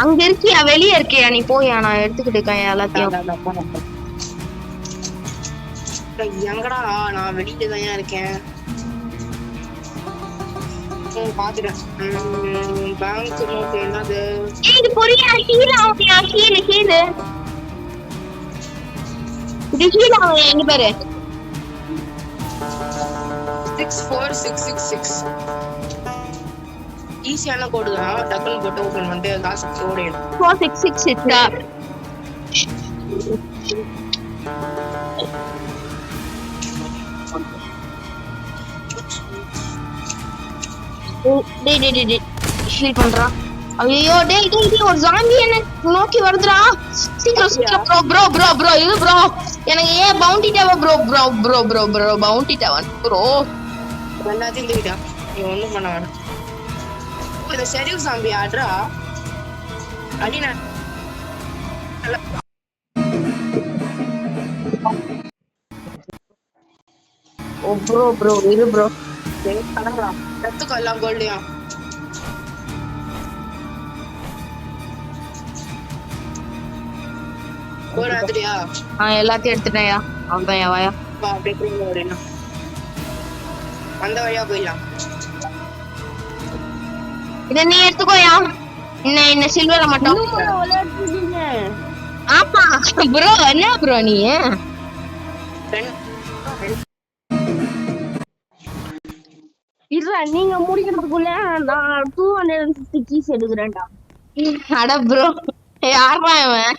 அங்க இருக்கியா வெளியே இருக்கியா? நீ போயா, நான் எடுத்துக்கிட்டு இருக்கேன் எல்லாத்தையும். எங்கடா? நான் வெளியில தான் இருக்கேன். பாத்துட்டேன். பேங்க் நோட் என்னது? இது புரியா? ஹீல் ஆகுயா. ஹீல் இது ஹீல் ஆகுயா. எங்க பாரு 64666. ஈஸியான கோடு தான். டக்குன்னு போட்டு ஓபன் பண்ணிட்டு காசு ஓடிடும். 4666 டேய் ஹீல் பண்றா. ஐயோ டேய் ஒரு ஜாம்பி என்ன நோக்கி வருதுடா. சீக்கிரம் ப்ரோ ப்ரோ ப்ரோ ப்ரோ இது ப்ரோ எனக்கு ஏன் பவுண்டி டேவா bro bro bro bro bro bounty டேவா ப்ரோ. எல்லாத்தையும் தூக்கிட்டா. நீ ஒண்ணும் பண்ண வேணாம். இந்த ஷெரீஃப் ஜாம்பி ஆடுறா. அடினா ஓ ப்ரோ ப்ரோ இது ப்ரோ எடுத்துக்கோ எல்லாம் கோல்டையும். போராதுரியா? எல்லாத்தையும் எடுத்துட்டேன்யா. அவ்வளவுதான் யா வாயா. அப்படியே திரும்ப ஓடிடலாம். அந்த வழியா போயிடலாம். இத நீ எடுத்துக்கோயா. என்ன சில்வர மட்டும். ஆமா ப்ரோ. என்ன ப்ரோ நீ இல்ல நீங்க முடிக்கிறதுக்குள்ள நான் 250 கீஸ் எடுக்கிறேன்டா. அட ப்ரோ யாரா இவன்?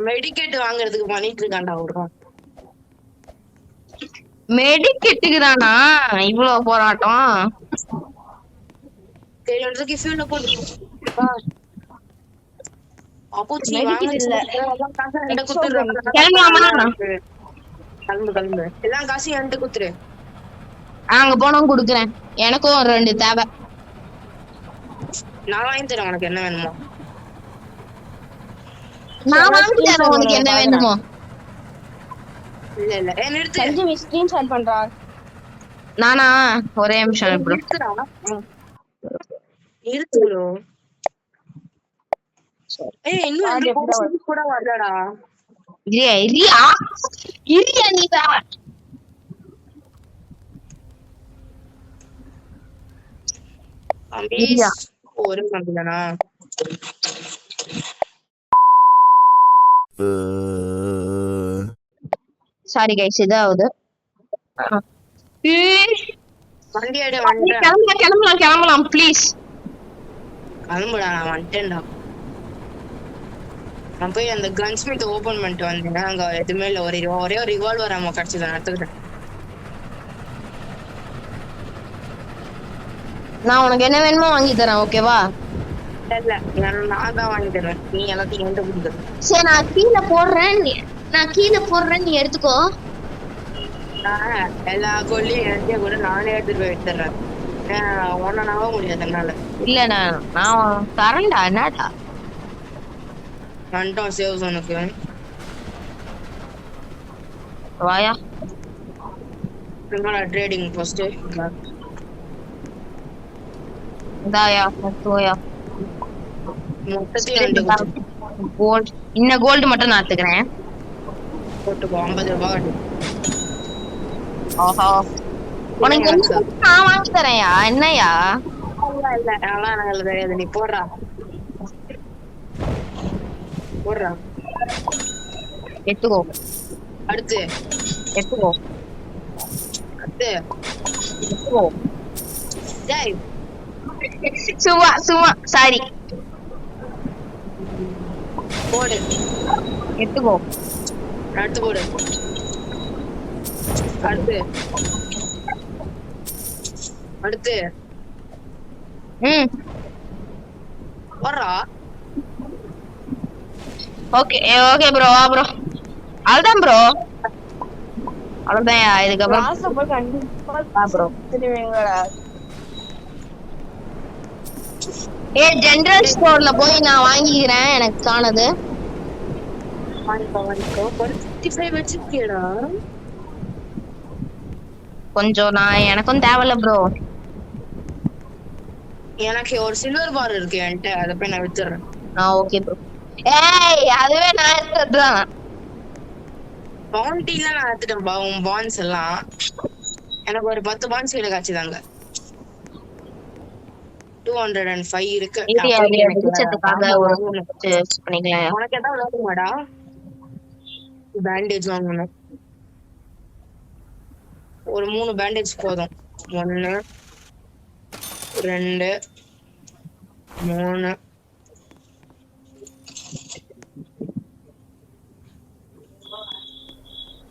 மெடிக்கெட் வாங்குறதுக்கு பண்ணிட்டு இருக்கான்டா. ஒரு மெடிக்கெட்டுக்கு தானா இவ்வளவு போராட்டம்? எல்லாம் காசையும் என்கிட்ட குத்துரு. அங்க போனோம் குடுக்குறேன். எனக்கும் 2 தேவை. நான் வாங்கி தரேன். உனக்கு என்ன வேணுமோ நான் வாங்கி தரேன். உனக்கு என்ன வேணுமோ? இல்ல இல்ல நிறுத்து. சஞ்சய் ஸ்கிரீன்ஷாட் பண்றா. நானா ஒரே நிமிஷம் ப்ரோ. நிறுத்து ப்ரோ. ஏய் இன்னும் அந்த போஸ்ட் கூட வரலடா. இரியா நீ தான். அம்பீஸ் ஒரு கம்பெனினா. சாரி கைஸ் இதாவது. வண்டி எடு வந்துட்டேன். கிளம்பலாம் ப்ளீஸ். கிளம்புடா நான் வந்துட்டேன்டா. நான் போய் அந்த கன்ஸ்மித் ஓபன் பண்ணிட்டு வந்தேன். அங்க எதுவுமே இல்ல. ஒரே ஒரு ரிவால்வர் அம்மா கிடைச்சது. நான் எடுத்துக்கிட்டேன். நான் உனக்கு என்ன வேணுமோ வாங்கி தரேன், ஓகேவா? இல்ல நான் தான் வாங்கி தருவேன். நீ எல்லாத்தையும் என்கிட்ட கொடுத்துரு. சரி, நான் கீழே போடுறேன், நீ எடுத்துக்கோ. நான் எல்லா கோல்லையும் எனக்கே கூட நானே எடுத்துட்டு போய் எடுத்துறேன். ஒன்னாக முடியாது என்னால. இல்ல நான் தரேன்டா, என்னடா வந்துட்டோம் சேவ் ஜோனுக்கு. வாயா. ட்ரேடிங் ஃபர்ஸ்ட் இதாயா, போயா. மொத்தத்தையும் கோல்டு, இன்னும் கோல்டு மட்டும் நான் எடுத்துக்கிறேன். போட்டுக்கோ. 50 ரூபாய். ஓஹோ, உனக்கு என்ன நான் வாங்கி தரேன்யா. என்னையா? இல்ல அதெல்லாம் எனக்கு தெரியாது. நீ போடுறா. எடுத்துக்கோ. அடுத்து எடுத்துக்கோ. டேய் சும்மா சாரி. போடு. எடுத்துக்கோ. அடுத்து போடு. அடுத்து போடுறா. ஓகே ப்ரோ, வா ப்ரோ. அவ்வளவுதான் ப்ரோ, அவ்வளவுதான். இதுக்கப்புறம் கண்டிப்பா ப்ரோ திருவீங்களா? ஜெனரல் ஸ்டோர்ல போய் நான் வாங்கிக்கிறேன். எனக்கு காணது கொஞ்சம் எனக்கும் தேவையில்ல ப்ரோ. எனக்கு ஒரு சில்வர் பார் இருக்கு என்கிட்ட. அதை போய் நான் வித்துறேன். Okay bro. அதுவே நான் எடுத்ததுதான். பவுண்டில நான் எடுத்துட்டேன். உன் பான்ஸ் எல்லாம் எனக்கு ஒரு 10 பான்ஸ் கிட்ட காய்ச்சிதாங்க. 205 இருக்கு. உனக்கு ஏதாவது வேணுமாடா? பேண்டேஜ் வாங்கணும். ஒரு 3 பேண்டேஜ் போதும். 1 2 3.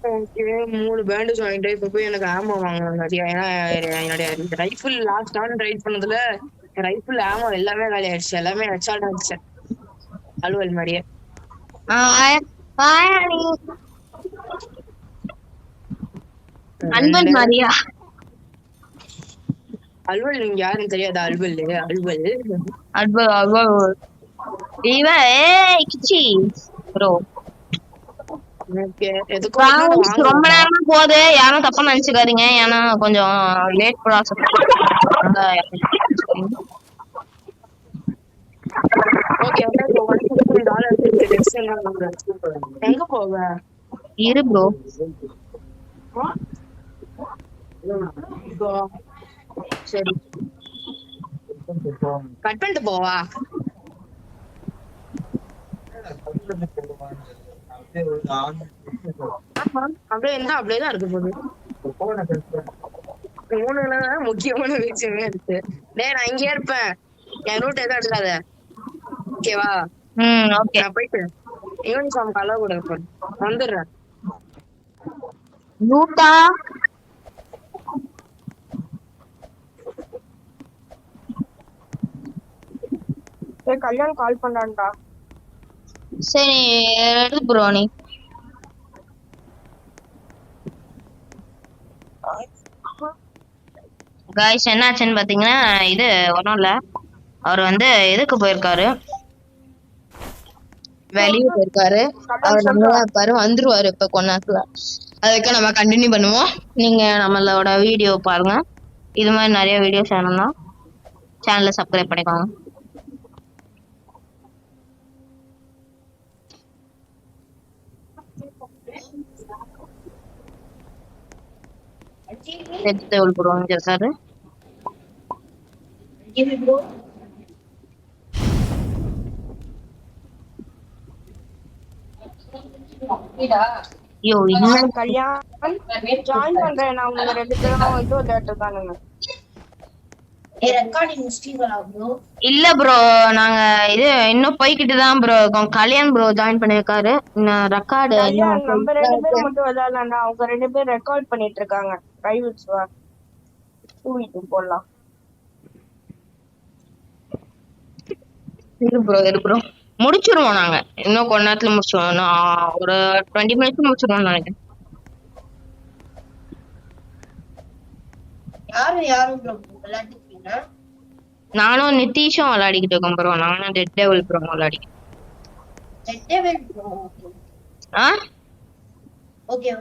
ஓகே, 3 பேண்டேஜ் வாங்கிட்டு இப்ப போய் எனக்கு ஆமோ வாங்கணும் நிறைய. ஏன்னா என்னுடைய ரைஃபிள் லாஸ்ட் நாள் ரைட் பண்ணதுல ரைஃபிள் ஆமோ எல்லாமே காலி ஆயிடுச்சு. எல்லாமே ஹெட்ஷாட் ஆயிடுச்சு. அலுவல் மாதிரியே. அன்பன் மாதிரியா? அல்வல் நீங்க யாருன்னு தெரியாதா? அல்வல் கிச்சி ப்ரோ. ரொம்ப நேரமா போகுது. யாரும் தப்பா நினைச்சுக்காதீங்க. ஏன்னா கொஞ்சம் லேட் ப்ராசஸ். எங்க போவ? இரு ப்ரோ. சரி, கட் பண்ணிட்டு போவா. அப்படியே இருந்தா அப்படியேதான் இருக்கு போகுது. 3 முக்கியமான விஷயமே இருக்கு. டேய் நான் இங்கே இருப்பேன். என் ரூட் எதுவும் எடுக்காத, ஓகேவா? ஓகே. நான் போயிட்டு யூனிஃபார்ம் கலர் கூட இருப்பேன். வந்துடுறேன். லூட்டா கல்யாணம் கால் பண்ணான்டா. சரி எடுத்து ப்ரோ. நீ காய்ஸ் என்னாச்சுன்னு பாத்தீங்கன்னா, இது ஒன்றும் இல்ல. அவர் வந்து எதுக்கு போயிருக்காரு, வெளியே போயிருக்காரு. அவர் நம்ம இருப்பாரு, வந்துருவாரு இப்ப கொஞ்ச நேரத்துல. அதுக்கு நம்ம கண்டினியூ பண்ணுவோம். நீங்க நம்மளோட வீடியோ பாருங்க. இது மாதிரி நிறைய வீடியோஸ் வேணும்னா சேனலை சப்ஸ்கிரைப் பண்ணிக்கோங்க. வெஜிடபிள் ப்ரோ இங்க இருக்காரு. ஐயோ இன்னும் கல்யாணம் ஜாயின் பண்றேன். நான் உங்க 2 பேரும் இது விளையாட்டு தானுங்க. ரெக்கார்டிங் முடிச்சிட்டீங்களா ப்ரோ? இல்ல ப்ரோ, நாங்க இது இன்னும் போய்கிட்டு தான் ப்ரோ இருக்கோம். கல்யாண் ப்ரோ ஜாயின் பண்ணிருக்காரு. இன்னும் ரெக்கார்டு கல்யாண் இன்னும் நம்ம 2 பேரும் மட்டும் விளையாடலாம்டா. அவங்க 2 பேரும் ரெக்கார்ட் பண்ணிட்டு இருக்காங்க. பிரைவேட்ஸ் வா 2v2 போடலாம். இரு ப்ரோ முடிச்சிருவோம். நாங்க இன்னும் கொஞ்ச நேரத்துல முடிச்சிருவோம். நான் ஒரு 20 மினிட்ஸ் முடிச்சிருவோம்னு நினைக்கிறேன். யாரும் ப்ரோ விளையாடுறீங்க? நானும் நிதிஷும் விளையாடிக்கிட்டு இருக்கோம் ப்ரோ. நானும் டெட் டெவில் ப்ரோ விளையாடிக்கிட்டு. Dead devil bro. ஆ okay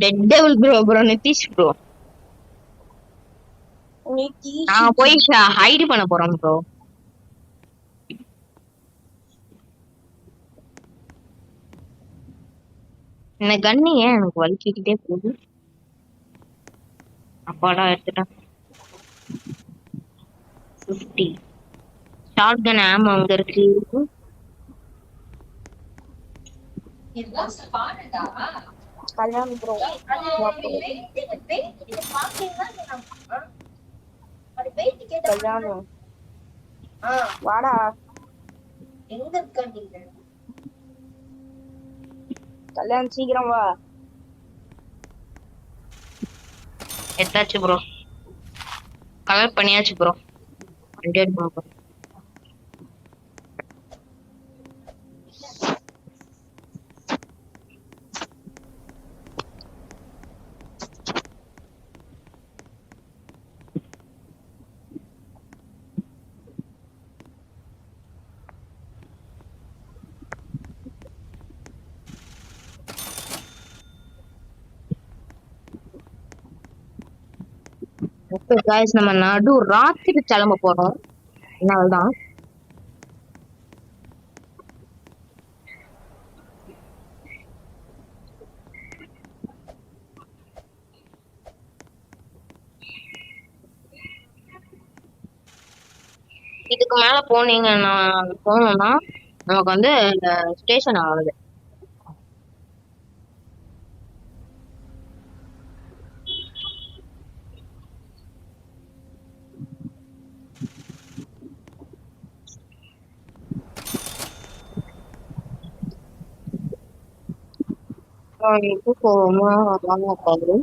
dead devil bro Nitish bro. நான் போய் ஹைட் பண்ண போறோம் ப்ரோ. இந்த கண்ணு ஏன் எனக்கு வலிக்கிட்டே போகுது? அப்பாடா எடுத்துட்டேன். 50 ஷார்ட் கன் ஆம் அங்க இருக்கு. கல்யாண் ப்ரோ கல்யாணம் வாடா. எங்க இருக்க நீங்க? கல்யாண் சீக்கிரம் வா. எத்தாச்சு ப்ரோ, கலர் பண்ணியாச்சு ப்ரோ. 100 ப்ரோ. ஓகே गाइस, நம்ம நடு ராத்திரி கிளம்ப போறோம். அதனாலதான் இதுக்கு மேல போனீங்கன்னா போனோம்னா நமக்கு வந்து ஸ்டேஷன் ஆகுது. இப்போ போவோமா வாங்க பாரு.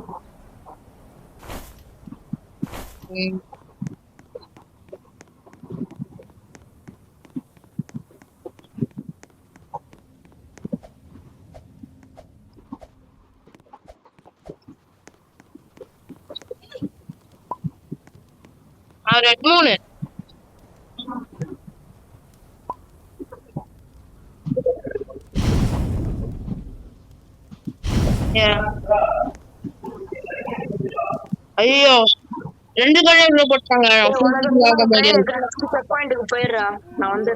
ரெட் மூணு ஐயோ 2 கடையில போட்டாங்க. செக் பாயிண்ட்க்கு போயிடுறா. நான் வந்து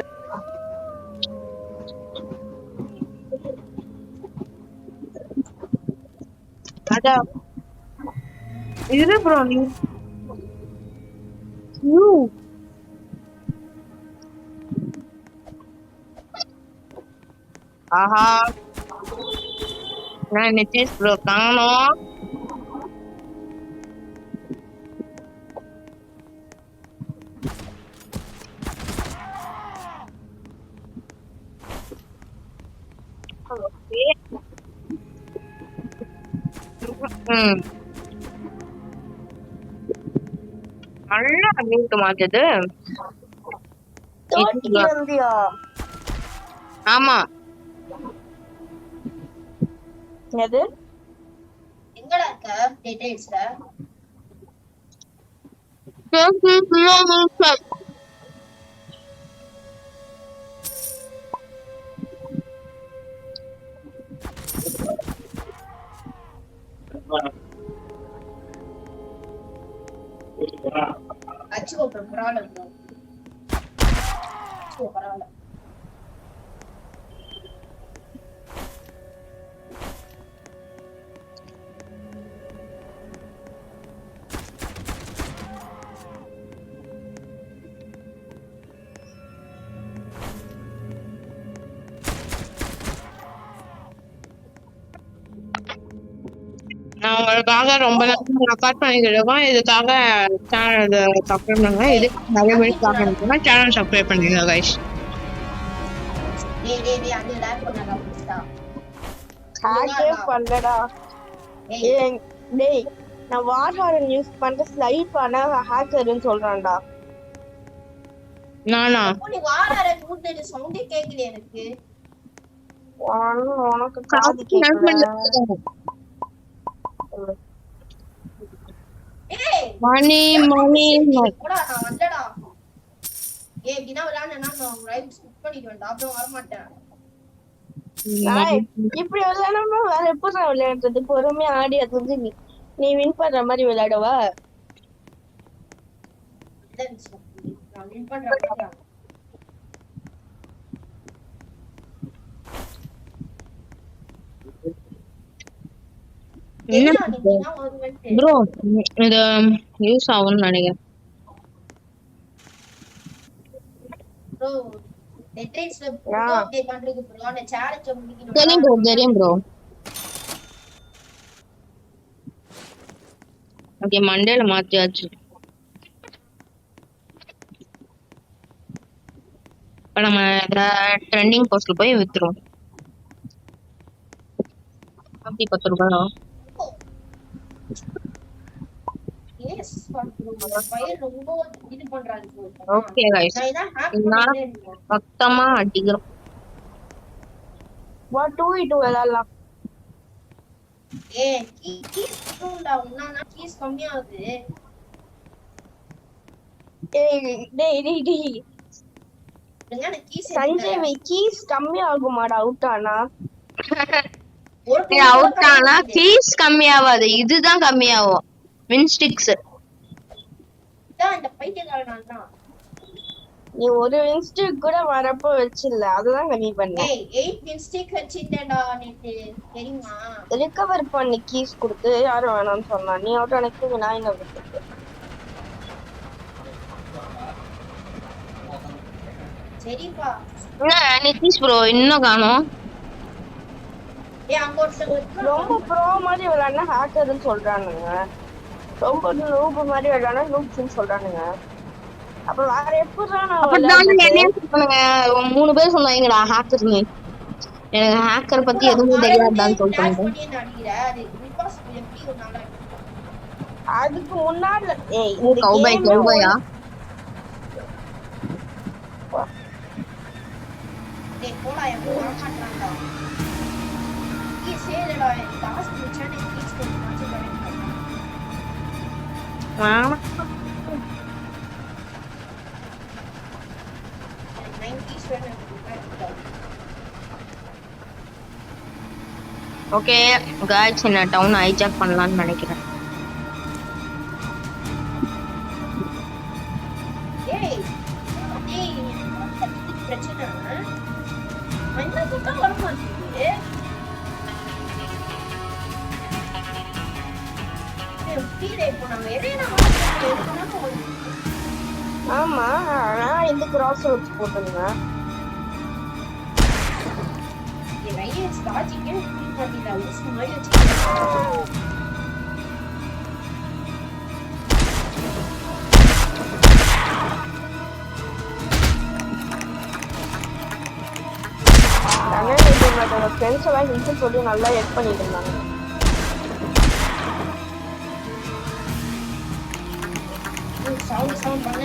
அதான் இது ப்ரோ நீ ஆஹா நான் நிதிஷ் ப்ரோ காணோம். நல்லா பண்ணிட்டு மாத்தது. ஆமா எது எங்கடா இருக்க? டீடைல்ஸ்ல அச்சுக்கோ பரவாயில்ல ப்ரோ. பரவாயில்ல. நான் உங்களுக்காக ரொம்ப நேரம் கட் பண்ணிக்கிட்டோம். இதுக்காக சேனல் சப்ஸ்கிரைப் பண்ணுங்க. இது நிறைய பேர் பார்க்கணும்னா சேனல் சப்ஸ்கிரைப் பண்ணுங்க கைஸ். டேய் அந்த லேப் பண்ணடா புடிச்சா. ஹேக்கே பண்ணடா. டேய் நான் வார்ஹாரன் யூஸ் பண்ற ஸ்லைப் ஆனா ஹேக்கர்னு சொல்றான்டா. நானா நீ வாராரே மூட்டை சவுண்ட் கேக்குது எனக்கு. உனக்கு காது கேக்குதா? ஏய் மணி போடா நான் வந்தடா. ஏய் பினா விளையாடுனா நான் ரைட் ஸ்கிப் பண்ணிடுவேன். அப்புறம் வர மாட்டேன். இப்படி விளையாடாம வேற எப்ப நான் விளையாடுறது? பொறுமையா ஆடி அது வந்து நீ வின் பண்ற மாதிரி விளையாடுவா? நான் வின் பண்றேன். ப்ரோ இது யூஸ் ஆகும்னு நினைக்கிறேன். ப்ரோ டெட்ரைஸ்ல அப்டேட் பண்றதுக்கு ப்ரோ அந்த சேலஞ்ச் முடிக்கணும். தெரியும் ப்ரோ. ஓகே மண்டேல மாத்தியாச்சு. இப்ப நம்ம ட்ரெண்டிங் போஸ்ட்ல போய் வித்துருவோம். 10 ரூபாயா? எஸ் பையன் ரொம்ப இது பண்றாங்க ப்ரோ. ஓகே गाइस நான் மொத்தமா அடிக்கிறோம். வா 2v2 விளையாடலாம். ஏய் கீஸ் டூண்டா உன்னானா கீஸ் கம்மியாகுது. டேய் என்னங்க கீஸ் சஞ்சய் கீஸ் கம்மி ஆகுமாடா அவுட் ஆனா? அவுட் ஆனா கீஸ் கம்மியாவாது, இதுதான் கம்மியாகும். வின் ஸ்டிக்ஸ் இந்த பைத்தியக்காரனா நீ ஒரு வின் ஸ்டிக் கூட வரப்போ வச்சில்ல, அதுதான் கம்மி பண்ண. ஏய் 8 வின் ஸ்டிக் வச்சிட்டேன்டா நேத்து தெரியுமா? ரிகவர் பண்ணி கீஸ் கொடுத்து யாரும் வேணாம்னு சொன்னா நீ அவுட் ஆனக்கு நான் என்ன விட்டுட்டு. சரிப்பா நீ கீஸ் ப்ரோ இன்னும் காணோம். ஏய் அங்க ஒருத்தங்க ரொம்ப ப்ரோ மாதிரி விளையாடுனா ஹேக்கர்னு சொல்றானுங்க, ரொம்ப நூப் மாதிரி விளையாடுனா நூப்ஸ்னு சொல்றானுங்க. அப்ப வேற எப்படிதான் நான் சொல்லுங்க 3 பேர் சொன்னாங்கடா ஹேக்கர்னு. எனக்கு ஹேக்கர் பத்தி எதுவும் தெரியாதுன்னு சொல்றாங்க. அதுக்கு முன்னாடி கௌபாய் கௌபாயா டேய் போடா எப்போ வர மாட்டறான்டா. நீ சேரடா டாஸ்க் முடிச்சானே கீஸ் பண்ணி மாத்தி பண்ணேன். ஓகே गाइस நான் டவுன் ஹைஜாக் பண்ணலாம்னு நினைக்கிறேன். ஏய் டேய் பிரச்சனை என்ன கூட்டா வர மாட்டேங்குது. ஆமா நான் இந்த கிராஸ் ரோட்ஸ் போட்டுங்க. ஃப்ரெண்ட்ஸ் எல்லாம் ஹில்ஸ் சொல்லி நல்லா ஹெல்ப் பண்ணிட்டு இருந்தாங்க. சவுண்ட் பண்ணல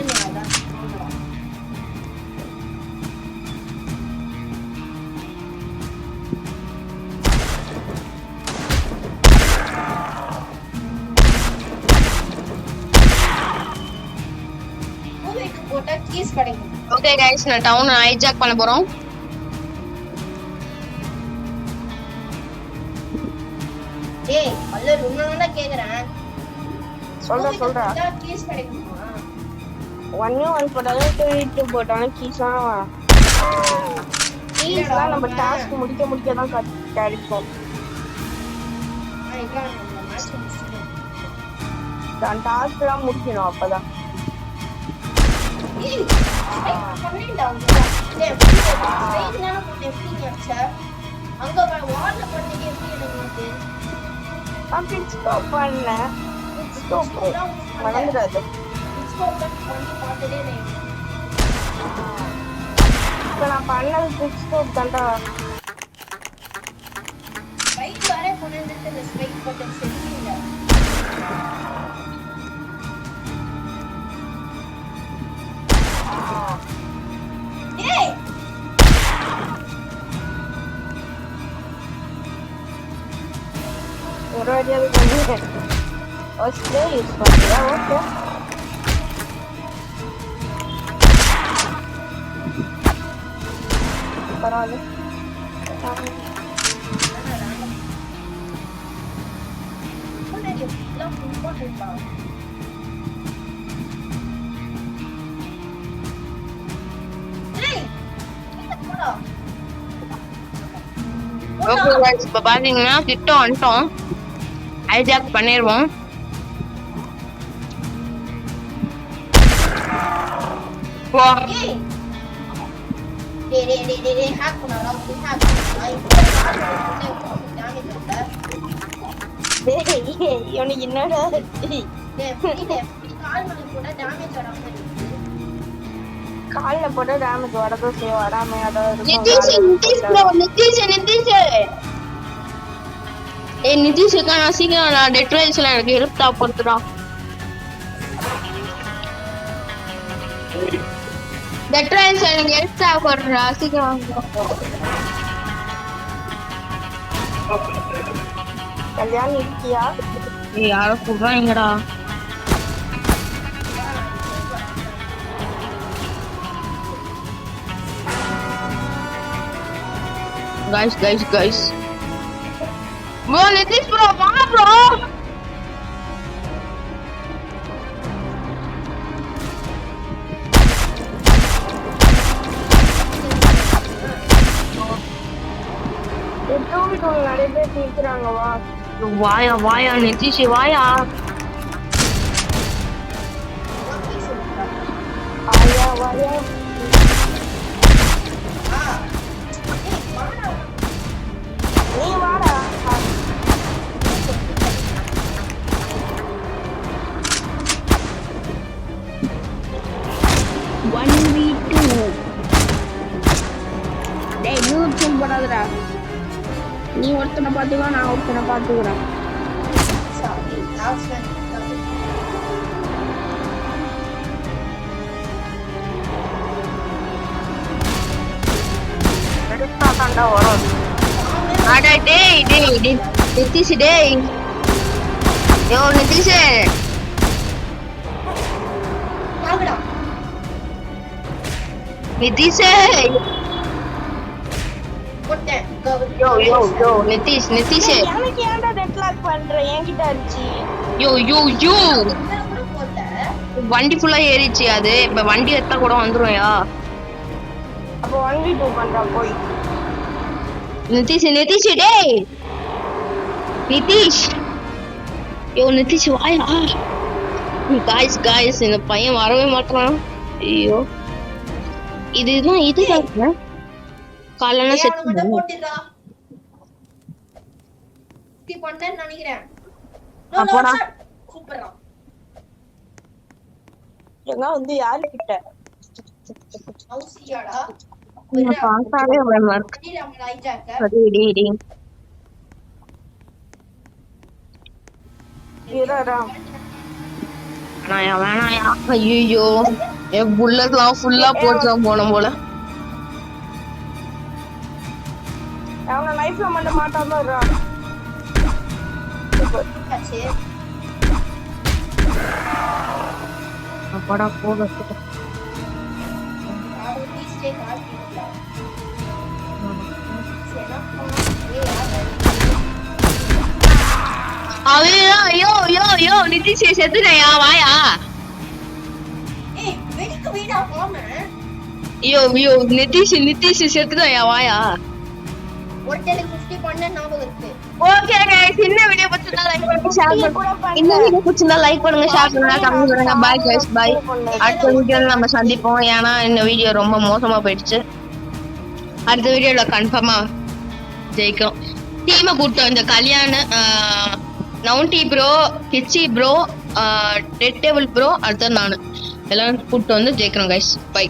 போட்டா கீஸ் கிடைக்கும். ஓகே गाइस நான் டவுன் ஹைஜாக் பண்ண போறோம். ஏய் அல்ல உன்னோட கேக்குறேன். சொல்றா கீஸ் கிடைக்குமா? 1v1 போட்டாலும் 2v2 போட்டாலும் கீஸ்லாம் கீஸ்லாம் நம்ம டாஸ்க் முடிக்க தான் கிடைக்கும். நான் டாஸ்க்லாம் முடிக்கணும் அப்பதான். மறந்துடாது. இப்ப நான் பண்ணது பிக்ஸ் கோட் தான்டா. ஸ்ட்ரைக் வர கொண்டு வந்துட்டு இந்த ஸ்ட்ரைக் பட்டன் சரியில்லை. ஏய் ஒரு வாட்டியாவது பண்ணிட்டேன். ஃபர்ஸ்ட் யூஸ் பண்ணியா? ஓகே. பரவாயில்ல. ஓகே गाइस இப்ப பாத்தீங்கன்னா கிட்ட வந்துட்டோம். ஹைஜாக் பண்ணிடுவோம். வா டேய் ஹேக் பண்ணாடா ஹேக் பண்ணா இப்போ டேமேஜ் ஆகுது. டேய் இவனுக்கு என்னடா டேய் கால் மேல போட்டா டேமேஜ் வராம இருக்கு. கால்ல போட்டா டேமேஜ் வரதோ செய்ய வராம அதாவது நிதிஷுக்கா நான் சீக்கிரம் நான் டெட்ரைல்ஸ்ல எனக்கு ஹெல்ப் தேவைப்படுத்துடா. டெட்ரைல்ஸ் எனக்கு ஹெல்ப் தேவைப்படுறா சீக்கிரம். கல்யாணம் இருக்கியா? யாரோ சொல்றாங்கடா. guys bro Nitish bro வா bro நிறைய பேர் கேக்குறாங்க வாயா நிதிஷ் வாயா வாயா நீ வாடா 1v2 டேய் யூடியூப் போடாதடா. நீ ஒருத்தனை பாத்துக்கோ நான் ஒருத்தனை பாத்துக்கிறேன். எடுத்தாதான்டா வரும். அட டேய் நிதிஷ் டேய் யோ நிதிஷ் வாங்கடா நிதிஷ் போட்டேன் யோ நிதிஷ் எனக்கு ஏன்டா டெட்லாக் பண்ற என்கிட்ட அடிச்சி யோ வண்டி ஃபுல்லா ஏறிச்சு அது இப்ப வண்டி எடுத்தா கூட வந்துரும்யா. அப்ப 1v2 பண்றா போய். நிதிஷ் டேய் நிதிஷ் வாயா. guys இந்த பையன் வரவே மாட்டான். ஐயோ இதுதான் காலனா செட் போட்டுடா டி பண்ணேன்னு நினைக்கிறேன். அப்போடா சூப்பரா எங்க வந்து யாரு கிட்ட ஹவுசியாடா நான் பாத்தாலே வரமாட்டேன். கட்டில நம்ம ஐஜாக்க டேய் இருடா வேணாயா ஐயோ என் புல்லட்லாம் ஃபுல்லா போட்டுதான் போன போல. அவன லைஃப்ல மண்ட மாட்டாம இருடா. சே அப்படா போகட்டு ஆடு டீஸ்டே காட்டிடல சேனா ஐயோ நிதிஷ் செத்துட்டயா வாயா. ஏய் வெடிக்கு வீடா போமா ஐயோ நிதிஷ் செத்துட்டயா வாயா. ஒருத்தனுக்கு 50 பண்ண ஞாபகம் இருக்கு. ஓகே गाइस இந்த வீடியோ பிடிச்சிருந்தா லைக் பண்ணுங்க ஷேர் பண்ணுங்க. இந்த வீடியோ பிடிச்சிருந்தா லைக் பண்ணுங்க ஷேர் பண்ணுங்க கமெண்ட் பண்ணுங்க. Bye guys bye. அடுத்த வீடியோல நம்ம சந்திப்போம். ஏனா இந்த வீடியோ ரொம்ப மோசமா போயிடுச்சு. அடுத்த வீடியோல கன்ஃபார்மா ஜெயிக்கும். டீமை கூட்டம் இந்த கல்யாண நவுண்டி ப்ரோ கிச்சி ப்ரோ டெட் டேபிள் ப்ரோ அடுத்தது நானு எல்லாரும் கூப்பிட்டு வந்து ஜெயிக்கிறோம் கைஸ். பை.